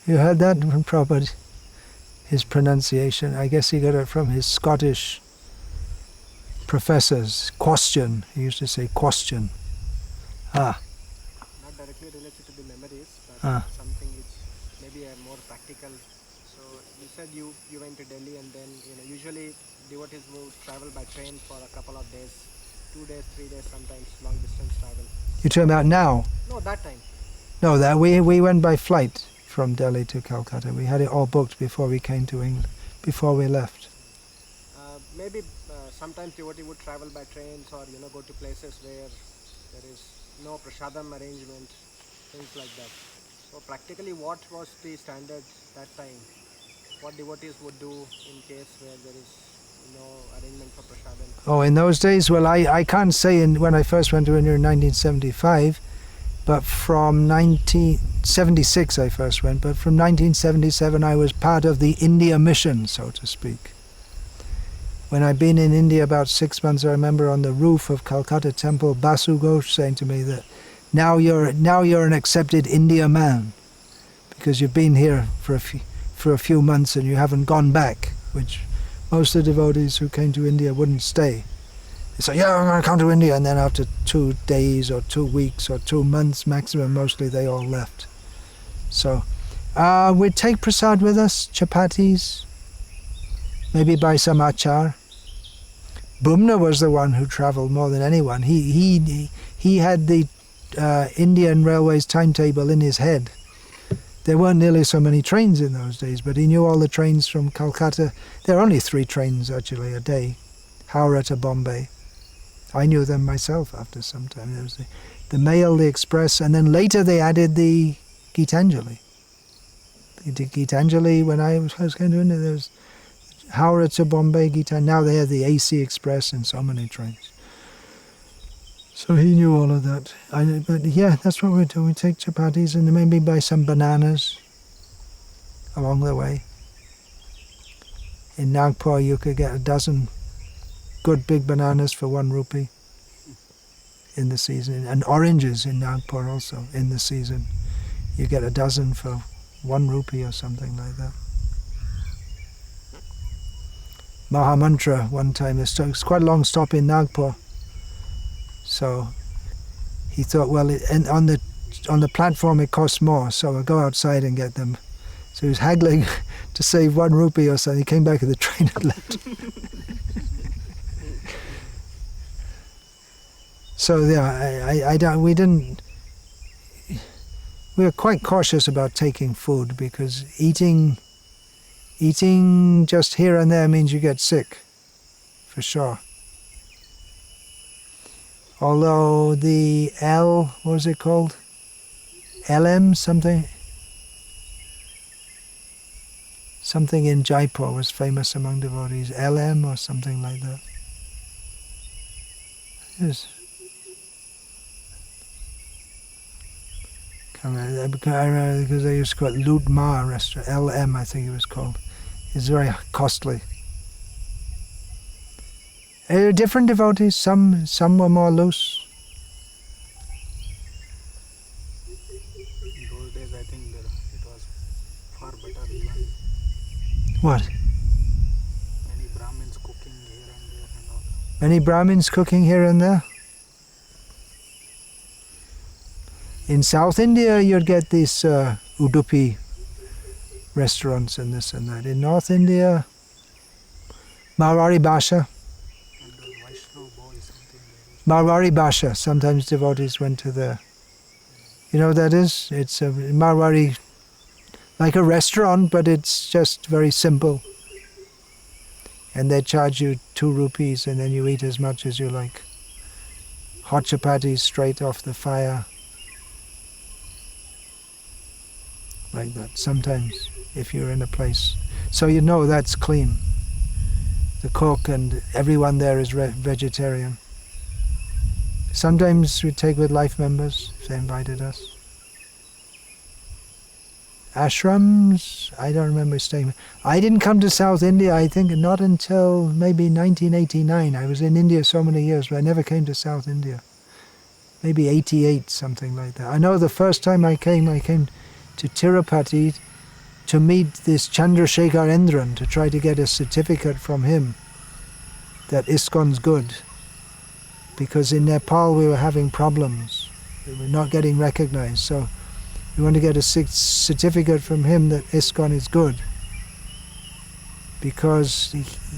You heard that from Prabhupada? His pronunciation, I guess he got it from his Scottish professors. Question, he used to say question. directly related to the memories, but Ah. something which maybe are more practical. So you said you went to Delhi, and then usually devotees will travel by train for a couple of days, 2 days, 3 days, sometimes long distance travel. You're talking about now? No, that time. No, that we went by flight from Delhi to Calcutta. We had it all booked before we came to England, before we left. Maybe sometimes devotee would travel by trains or go to places where there is no prasadam arrangement, things like that. So practically, what was the standard that time? What devotees would do in case where there is no arrangement for prasadam? Oh, in those days, well, I can't say when I first went to India in 1975, but from 1976 I first went, but from 1977 I was part of the India mission, so to speak. When I'd been in India about 6 months, I remember on the roof of Calcutta Temple, Basu Ghosh saying to me that now you're an accepted India man, because you've been here for a few months and you haven't gone back, which most of the devotees who came to India wouldn't stay. They say, yeah, I'm going to come to India, and then after 2 days or 2 weeks or 2 months maximum, mostly they all left. So we'd take prasad with us, chapatis, maybe buy some achar. Bumna was the one who travelled more than anyone. He had the Indian Railways timetable in his head. There weren't nearly so many trains in those days, but he knew all the trains from Calcutta. There are only 3 trains actually a day, Howrah to Bombay. I knew them myself after some time. There was the Mail, the Express, and then later they added the Gitanjali. The Gitanjali, when I was going to India, there was Howrah to Bombay, Gitanjali. Now they have the AC Express and so many trains. So he knew all of that. But yeah, that's what we do. We take chapatis and maybe buy some bananas along the way. In Nagpur you could get a dozen good big bananas for 1 rupee in the season. And oranges in Nagpur also in the season. You get a dozen for 1 rupee or something like that. Mahamantra one time, it's quite a long stop in Nagpur. So he thought, well, on the platform it costs more, so I'll go outside and get them. So he was haggling to save 1 rupee or something. He came back and the train had left. So yeah, we were quite cautious about taking food, because eating just here and there means you get sick, for sure. Although the what was it called? LM something? Something in Jaipur was famous among devotees. LM or something like that. Yes. I remember because they used to call it Lut Ma restaurant. LM I think it was called. It's very costly. Different devotees, some were more loose. In those days, I think it was far better even. What? Many Brahmins cooking here and there and all. Many Brahmins cooking here and there? In South India, you'd get these Udupi restaurants and this and that. In North India, Marwari Basha. Marwari Basha, sometimes devotees went to there. You know what that is? It's a Marwari, like a restaurant, but it's just very simple. And they charge you 2 rupees and then you eat as much as you like. Hot chapatis straight off the fire. Like that, sometimes, if you're in a place. So you know that's clean. The cook and everyone there is vegetarian. Sometimes we take with life members, if they invited us. Ashrams, I don't remember staying. I didn't come to South India, I think, not until maybe 1989. I was in India so many years, but I never came to South India. Maybe 88, something like that. I know the first time I came to Tirupati to meet this Chandrasekhar Endran, to try to get a certificate from him that ISKCON's good. Because in Nepal we were having problems. we're not getting recognized. So we want to get a certificate from him that ISKCON is good, because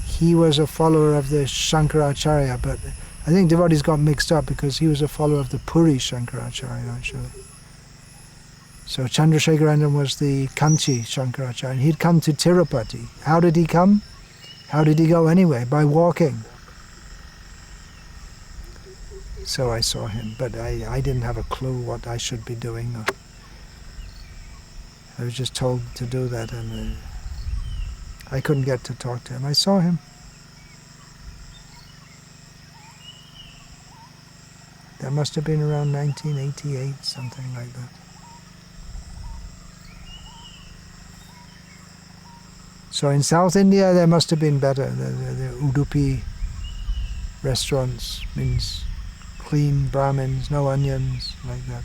he was a follower of the Shankaracharya, but I think devotees got mixed up because he was a follower of the Puri Shankaracharya actually. So Chandrasekharanand was the Kanchi Shankaracharya, and he'd come to Tirupati. How did he come? How did he go anyway? By walking. So I saw him, but I didn't have a clue what I should be doing. I was just told to do that, and I couldn't get to talk to him. I saw him. That must have been around 1988, something like that. So in South India, there must have been better. The Udupi restaurants means clean Brahmins, no onions, like that.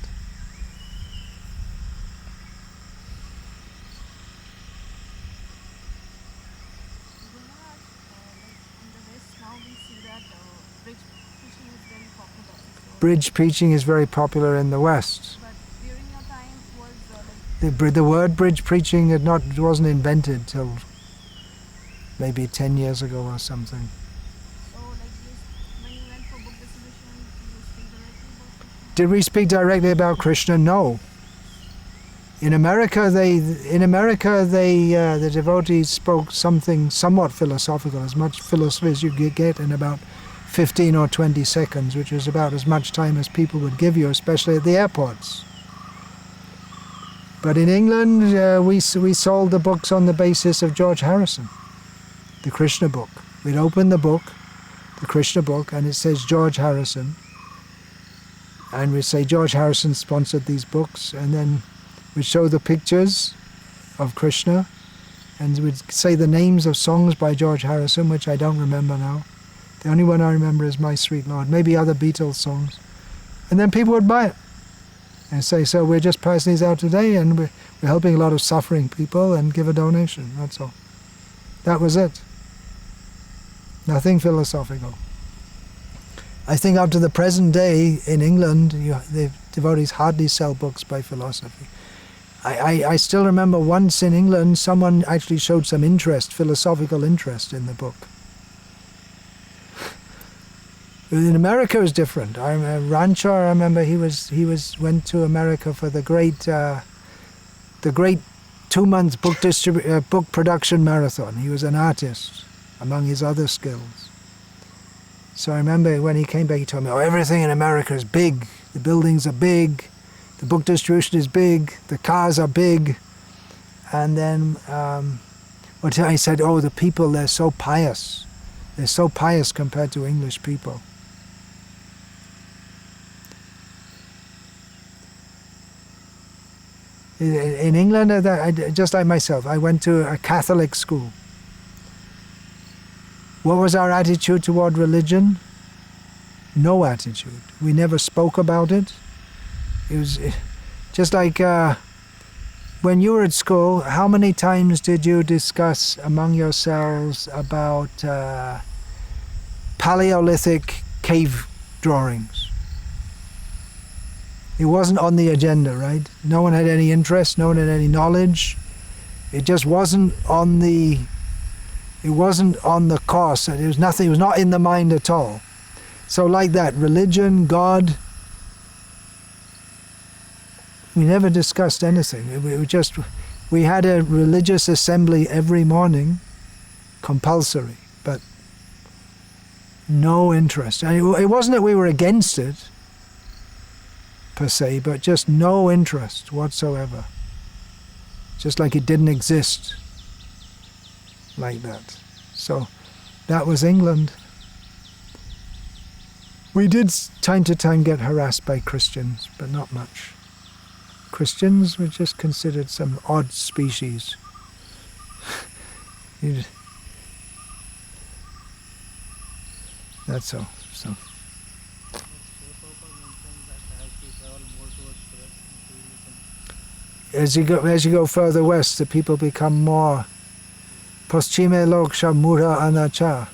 Bridge preaching is very popular in the West. But during your time was The word bridge preaching wasn't invented till maybe 10 years ago or something. so when you went for book distribution, you speak directly about Krishna? Did we speak directly about Krishna? No. In America, the devotees spoke something somewhat philosophical, as much philosophy as you could get in about 15 or 20 seconds, which is about as much time as people would give you, especially at the airports. But in England, we sold the books on the basis of George Harrison, the Krishna book. We'd open the book, the Krishna book, and it says George Harrison. And we'd say George Harrison sponsored these books, and then we'd show the pictures of Krishna, and we'd say the names of songs by George Harrison, which I don't remember now. The only one I remember is My Sweet Lord, maybe other Beatles songs. And then people would buy it and say, so we're just passing these out today, and we're helping a lot of suffering people, and give a donation, that's all. That was it. Nothing philosophical. I think up to the present day in England, the devotees hardly sell books by philosophy. I still remember once in England, someone actually showed some interest, philosophical interest in the book. In America it was different. Rancho, I remember he went to America for the great 2-month book production marathon. He was an artist, among his other skills. So I remember when he came back, he told me, everything in America is big. The buildings are big, the book distribution is big, the cars are big. And then I said, the people, they're so pious. They're so pious compared to English people. In England, just like myself, I went to a Catholic school. What was our attitude toward religion? No attitude. We never spoke about it. It was just like when you were at school, how many times did you discuss among yourselves about Paleolithic cave drawings? It wasn't on the agenda, right? No one had any interest, no one had any knowledge. It just wasn't on the course. It was nothing, it was not in the mind at all. So like that, religion, God, we never discussed anything. We had a religious assembly every morning, compulsory, but no interest. And it wasn't that we were against it, per se, but just no interest whatsoever. Just like it didn't exist, like that. So that was England. We did time to time get harassed by Christians, but not much. Christians were just considered some odd species. That's all. So. As you go further west, the people become more Paschime Loksha Mura Anacha.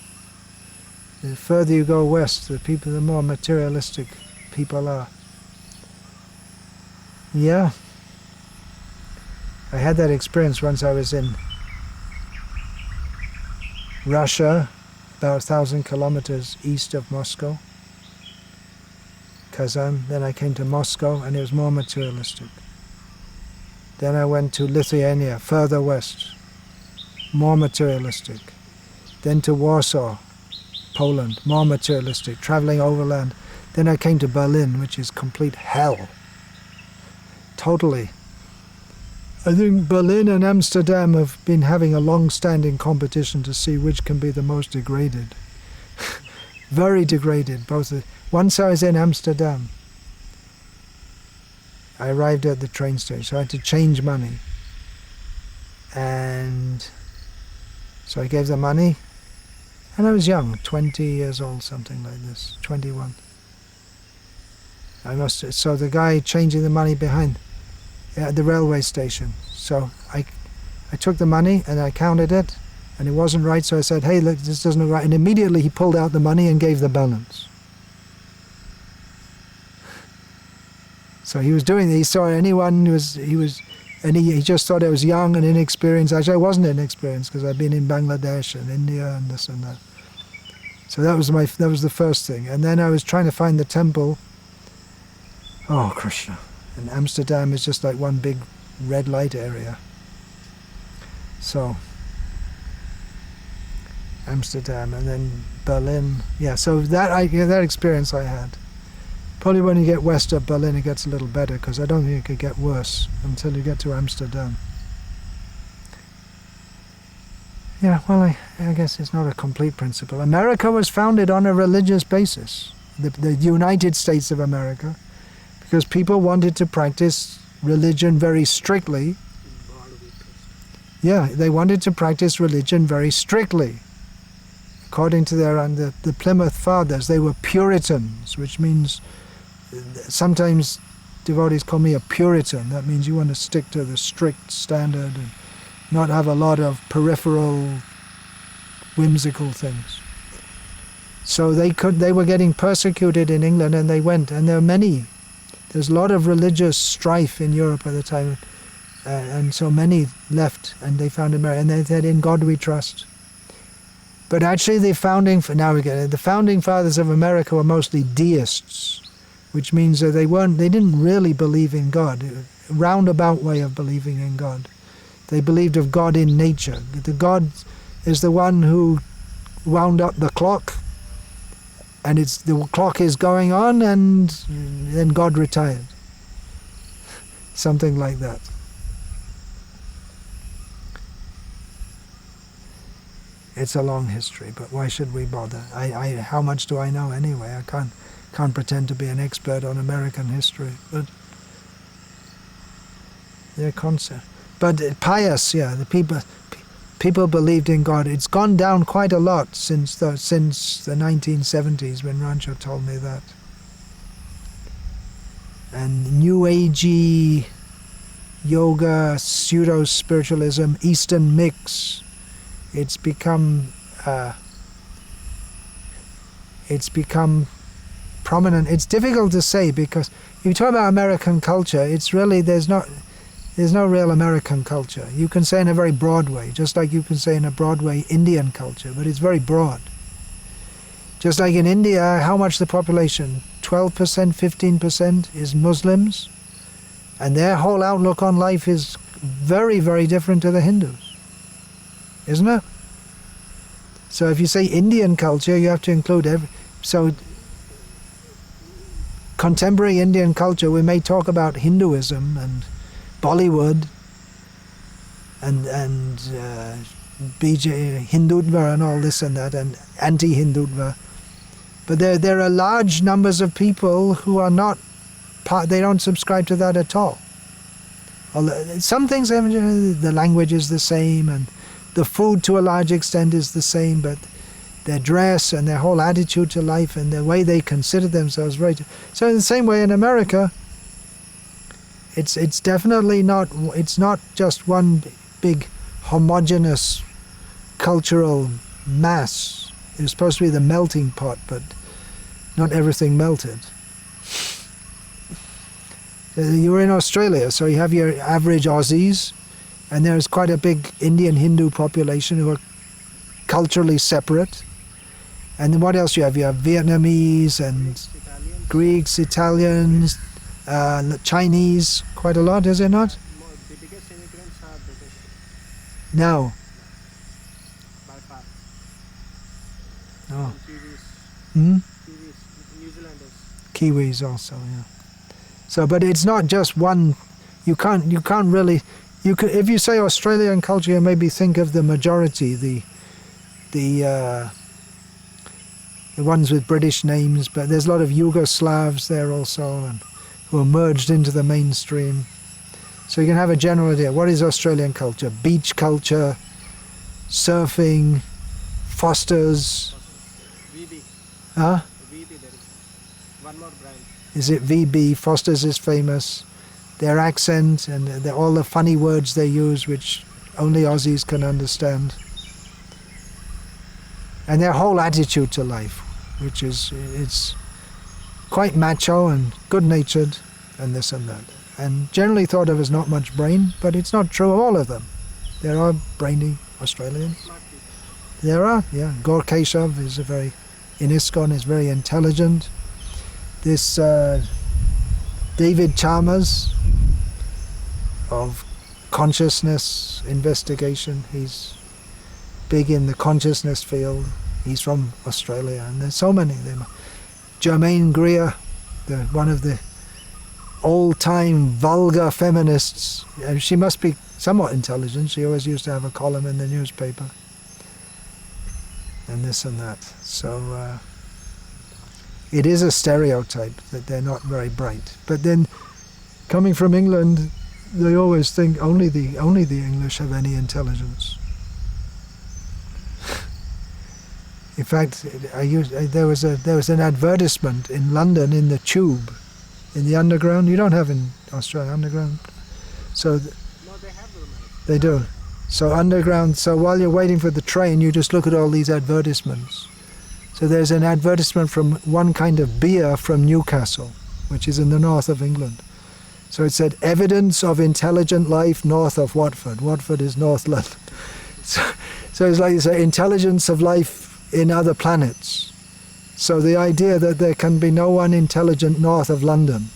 The further you go west, the more materialistic people are. Yeah. I had that experience once. I was in Russia, about 1,000 kilometers east of Moscow, Kazan. Then I came to Moscow, and it was more materialistic. Then I went to Lithuania, further west, more materialistic. Then to Warsaw, Poland, more materialistic, traveling overland. Then I came to Berlin, which is complete hell. Totally. I think Berlin and Amsterdam have been having a long-standing competition to see which can be the most degraded. Very degraded, both. Once I was in Amsterdam, I arrived at the train station, so I had to change money. And so I gave the money, and I was young, 20 years old, something like this, 21. So the guy changing the money behind at the railway station. So I took the money and I counted it, and it wasn't right, so I said, hey, look, this doesn't look right. And immediately he pulled out the money and gave the balance. So he was doing it. He saw anyone and he just thought I was young and inexperienced. Actually, I wasn't inexperienced because I'd been in Bangladesh and India and this and that. So that was the first thing. And then I was trying to find the temple. Oh, Krishna. And Amsterdam is just like one big red light area. So Amsterdam and then Berlin. Yeah, so that experience I had. Probably when you get west of Berlin, it gets a little better, because I don't think it could get worse until you get to Amsterdam. Yeah, well, I guess it's not a complete principle. America was founded on a religious basis, the United States of America, because people wanted to practice religion very strictly. Yeah, they wanted to practice religion very strictly. According to the Plymouth Fathers, they were Puritans, which means sometimes devotees call me a Puritan. That means you want to stick to the strict standard and not have a lot of peripheral, whimsical things. So they were getting persecuted in England, and they went, and there's a lot of religious strife in Europe at the time, and so many left, and they found America, and they said, in God we trust. But actually the founding fathers of America were mostly deists, which means that they didn't really believe in God, a roundabout way of believing in God. They believed of God in nature. The God is the one who wound up the clock, and the clock is going on, and then God retired. Something like that. It's a long history, but why should we bother? How much do I know anyway? I can't pretend to be an expert on American history, but their concept. But pious, yeah, the people believed in God. It's gone down quite a lot since the 1970s, when Rancho told me that. And New Agey yoga, pseudo-spiritualism, Eastern mix. It's become prominent. It's difficult to say, because if you talk about American culture, it's really there's no real American culture. You can say in a very broad way, just like you can say in a broad way Indian culture, but it's very broad. Just like in India, how much the population? 12%, 15% is Muslims, and their whole outlook on life is very, very different to the Hindus. Isn't it? So if you say Indian culture, you have to include so contemporary Indian culture, we may talk about Hinduism and Bollywood and BJ Hindutva and all this and that, and anti-Hindutva. But there are large numbers of people who are not they don't subscribe to that at all. Some things, the language is the same, and the food to a large extent is the same, but their dress and their whole attitude to life and the way they consider themselves So in the same way in America, it's definitely not, it's not just one big homogeneous cultural mass. It's supposed to be the melting pot, but not everything melted. You're in Australia, so you have your average Aussies, and there's quite a big Indian Hindu population who are culturally separate. And then what else you have? You have Vietnamese and Greeks, Italians, Chinese, quite a lot, is it not? The biggest immigrants are British No. by far. Oh. And Kiwis, Hmm? New Zealanders. Kiwis also, yeah. So, but it's not just one. You can't really. You could, if you say Australian culture, you maybe think of the majority, the ones with British names, but there's a lot of Yugoslavs there also, and who are merged into the mainstream. So you can have a general idea. What is Australian culture? Beach culture, surfing, Foster's. VB. Huh? VB, there is one more brand. Is it VB? Foster's is famous. Their accent and all the funny words they use, which only Aussies can understand. And their whole attitude to life, which is, it's quite macho and good-natured and this and that. And generally thought of as not much brain, but it's not true of all of them. There are brainy Australians. Smart people. There are, yeah. Kesava is in ISKCON is very intelligent. This David Chalmers of consciousness investigation, he's big in the consciousness field. He's from Australia, and there's so many of them. Germaine Greer, one of the old-time vulgar feminists. She must be somewhat intelligent. She always used to have a column in the newspaper. And this and that. So it is a stereotype that they're not very bright. But then, coming from England, they always think only the English have any intelligence. In fact, there was an advertisement in London in the Tube, in the Underground. You don't have in Australia Underground, so No, they have romance. they do. So Underground. So while you're waiting for the train, you just look at all these advertisements. So there's an advertisement from one kind of beer from Newcastle, which is in the north of England. So it said, evidence of intelligent life north of Watford. Watford is North London. So it's like you say, intelligence of life in other planets. So the idea that there can be no one intelligent north of London.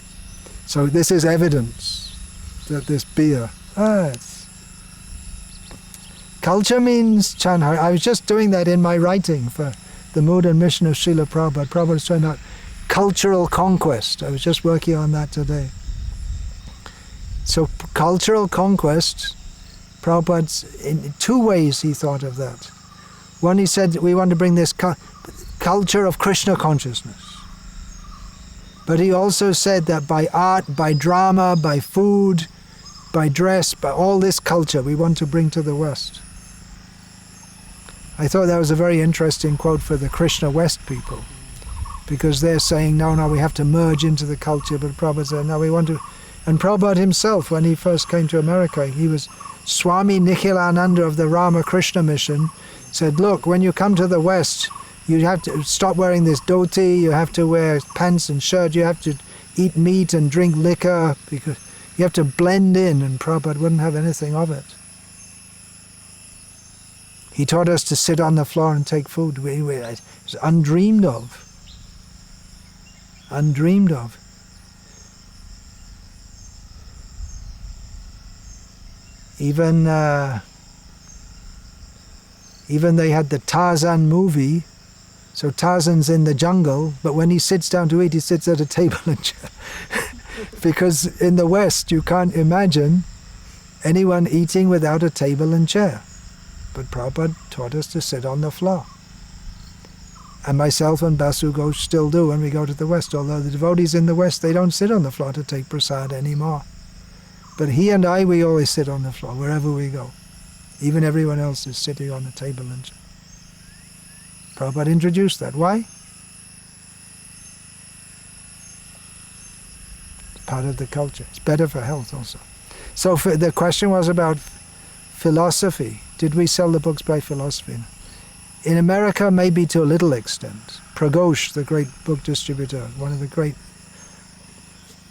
So this is evidence that this beer. Culture means Chenna. I was just doing that in my writing for the Mood and Mission of Srila Prabhupada. Prabhupada was trying out cultural conquest. I was just working on that today. So cultural conquest, Prabhupada's in two ways he thought of that. One, he said, we want to bring this culture of Krishna consciousness. But he also said that by art, by drama, by food, by dress, by all this culture we want to bring to the West. I thought that was a very interesting quote for the Krishna West people, because they're saying, no, we have to merge into the culture, but Prabhupada said, no, we want to. And Prabhupada himself, when he first came to America, he was Swami Nikhilananda of the Ramakrishna mission, said, look, when you come to the West, you have to stop wearing this dhoti, you have to wear pants and shirt, you have to eat meat and drink liquor, because you have to blend in, and Prabhupada wouldn't have anything of it. He taught us to sit on the floor and take food. It was undreamed of. Undreamed of. Even they had the Tarzan movie. So Tarzan's in the jungle, but when he sits down to eat, he sits at a table and chair. Because in the West, you can't imagine anyone eating without a table and chair. But Prabhupada taught us to sit on the floor. And myself and Basu Ghosh still do when we go to the West, although the devotees in the West, they don't sit on the floor to take prasad anymore. But he and I, we always sit on the floor wherever we go. Even everyone else is sitting on a table and chair. Prabhupada introduced that. Why? It's part of the culture. It's better for health also. So the question was about philosophy. Did we sell the books by philosophy? In America, maybe to a little extent. Praghosh, the great book distributor, one of the great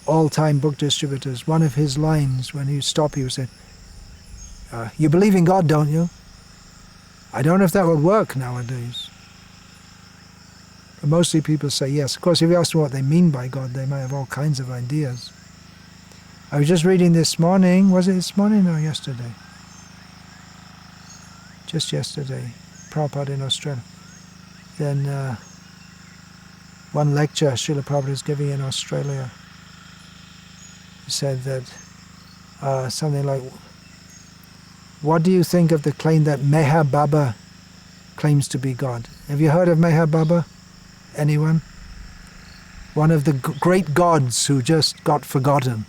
all-time book distributors, one of his lines when he would stop, he would say, "You believe in God, don't you?" I don't know if that would work nowadays. But mostly people say yes. Of course, if you ask them what they mean by God, they might have all kinds of ideas. I was just reading this morning, was it this morning or yesterday? Just yesterday, Prabhupada in Australia. Then one lecture Srila Prabhupada was giving in Australia. He said that something like, what do you think of the claim that Meher Baba claims to be God? Have you heard of Meher Baba? Anyone? One of the great gods who just got forgotten.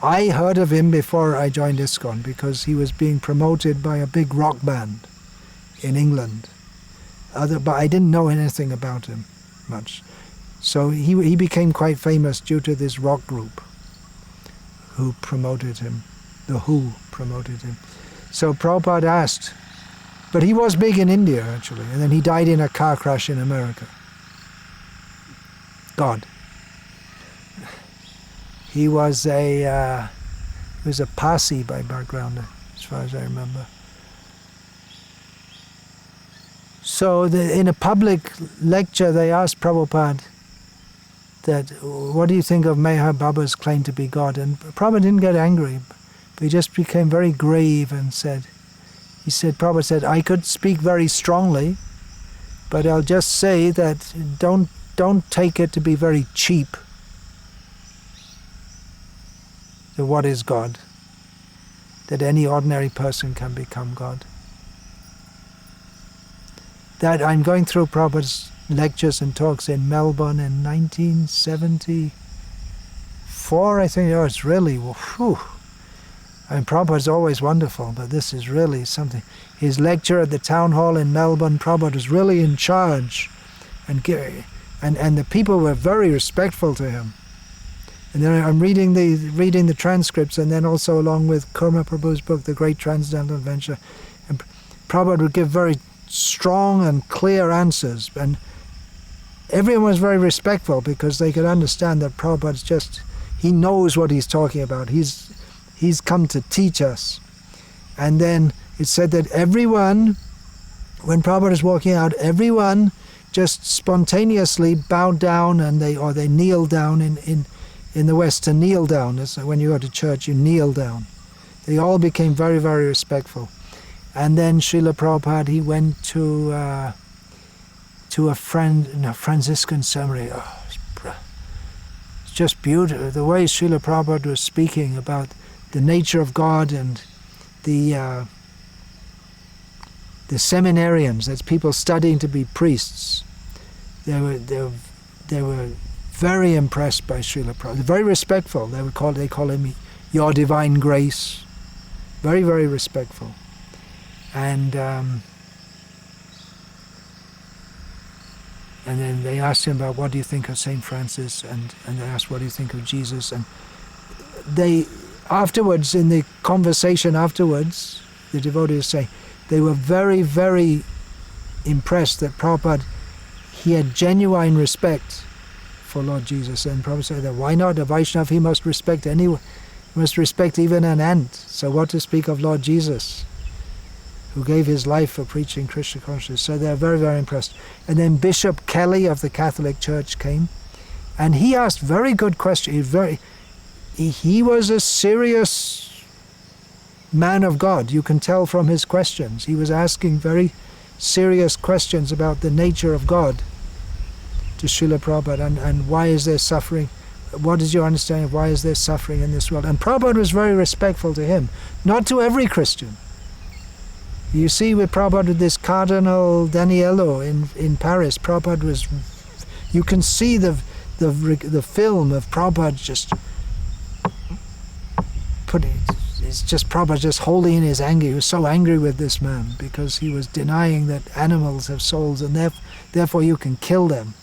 I heard of him before I joined ISKCON because he was being promoted by a big rock band in England. But I didn't know anything about him much. So he became quite famous due to this rock group who promoted him. The Who promoted him. So Prabhupada asked, but he was big in India actually, and then he died in a car crash in America. God. He was a Parsi by background, as far as I remember. So in a public lecture they asked Prabhupada that, what do you think of Meher Baba's claim to be God? And Prabhupada didn't get angry, but he just became very grave and Prabhupada said, I could speak very strongly, but I'll just say that don't take it to be very cheap. That what is God? That any ordinary person can become God. That I'm going through Prabhupada's lectures and talks in Melbourne in 1974, I think. Oh, it's really, whew. I mean, Prabhupada's always wonderful, but this is really something. His lecture at the town hall in Melbourne, Prabhupada was really in charge, and the people were very respectful to him. And then I'm reading the transcripts, and then also along with Kurma Prabhu's book, The Great Transcendental Adventure, and Prabhupada would give very strong and clear answers, and everyone was very respectful because they could understand that Prabhupada's he knows what he's talking about. He's come to teach us. And then it said that everyone, when Prabhupada is walking out, everyone just spontaneously bowed down and they kneel down in the West. To kneel down, it's like when you go to church, you kneel down. They all became very, very respectful. And then Srila Prabhupada, he went to a Franciscan seminary. Oh, it's just beautiful. The way Srila Prabhupada was speaking about the nature of God and the seminarians, that's people studying to be priests. They were very impressed by Srila Prabhupada. Very respectful. They call him Your Divine Grace. Very, very respectful. And then they asked him about what do you think of St. Francis, and they asked what do you think of Jesus, and they afterwards, in the conversation afterwards, the devotees say they were very, very impressed that Prabhupada, he had genuine respect for Lord Jesus. And Prabhupada said that why not? A Vaishnava, he must respect anyone, he must respect even an ant. So what to speak of Lord Jesus, who gave his life for preaching Krishna consciousness. So they're very, very impressed. And then Bishop Kelly of the Catholic Church came, and he asked very good questions. He was a serious man of God. You can tell from his questions. He was asking very serious questions about the nature of God to Srila Prabhupada, and why is there suffering? What is your understanding of why is there suffering in this world? And Prabhupada was very respectful to him, not to every Christian. You see with Prabhupada, with this Cardinal Daniello in Paris, Prabhupada was, you can see the film of Prabhupada just it's just Prabhupada just holding in his anger. He was so angry with this man because he was denying that animals have souls and therefore you can kill them.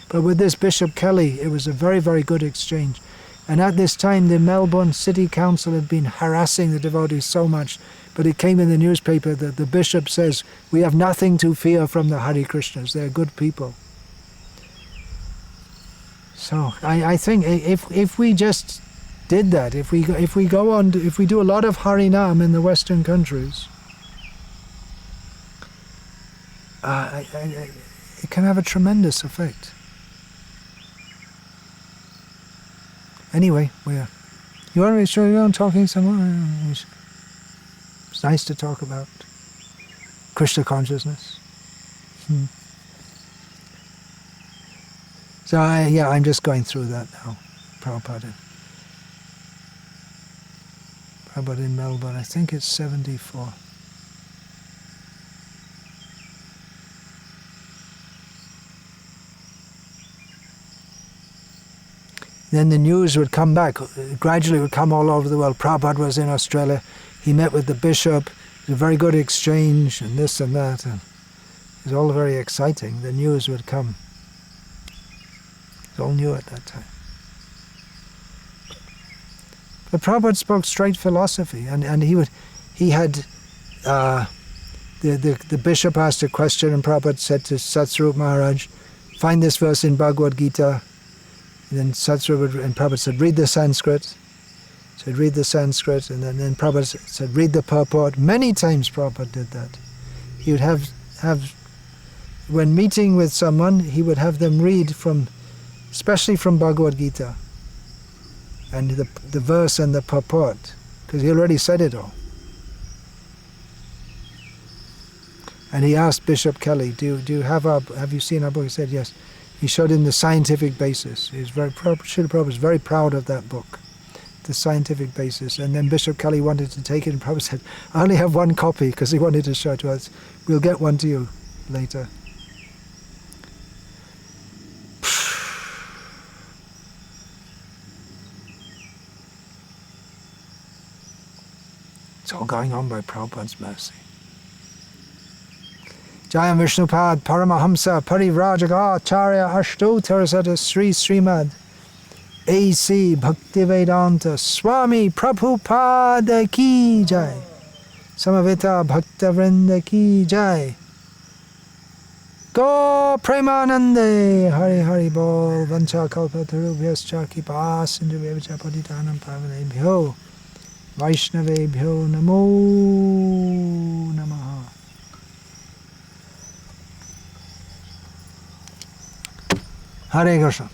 But with this Bishop Kelly, it was a very, very good exchange. And at this time, the Melbourne City Council had been harassing the devotees so much, but it came in the newspaper that the bishop says, we have nothing to fear from the Hare Krishnas. They're good people. So I think if we just did that, if we go on, if we do a lot of Harinam in the Western countries, it can have a tremendous effect. Anyway, you want to be sure you're on talking somewhere? It's nice to talk about Krishna consciousness. So I'm just going through that now. Prabhupada in Melbourne, I think it's 74. Then the news would come back, gradually would come all over the world. Prabhupada was in Australia, he met with the bishop, it was a very good exchange, and this and that, and it was all very exciting. The news would come. It was all new at that time. But Prabhupada spoke straight philosophy, and he had, the bishop asked a question, and Prabhupada said to Satsvarup Maharaj, find this verse in Bhagavad Gita. And then and Prabhupada said, read the Sanskrit. So he'd read the Sanskrit, and then Prabhupada said, read the purport. Many times Prabhupada did that. He would have when meeting with someone, he would have them read especially from Bhagavad Gita, and the verse and the purport, because he already said it all. And he asked Bishop Kelly, have you seen our book? He said, yes. He showed him the scientific basis. Srila Prabhupada was very proud of that book, the scientific basis. And then Bishop Kelly wanted to take it, and Prabhupada said, I only have one copy, because he wanted to show it to us. We'll get one to you later. It's all going on by Prabhupada's mercy. Jayam Vishnupad Paramahamsa Parivrajaga Acharya Ashtotarasata Sri Srimad A.C. Bhaktivedanta Swami Prabhupada Ki Jai Samavita Bhaktavrinda Ki Jai Go Premanande Hari Hari Bol Vancha Kalpatarubhyascha Kipa Sindhuvyacha Paditanam Pavanebhyo Vaishnavebhyo Namo Namaha. Hare Krishna.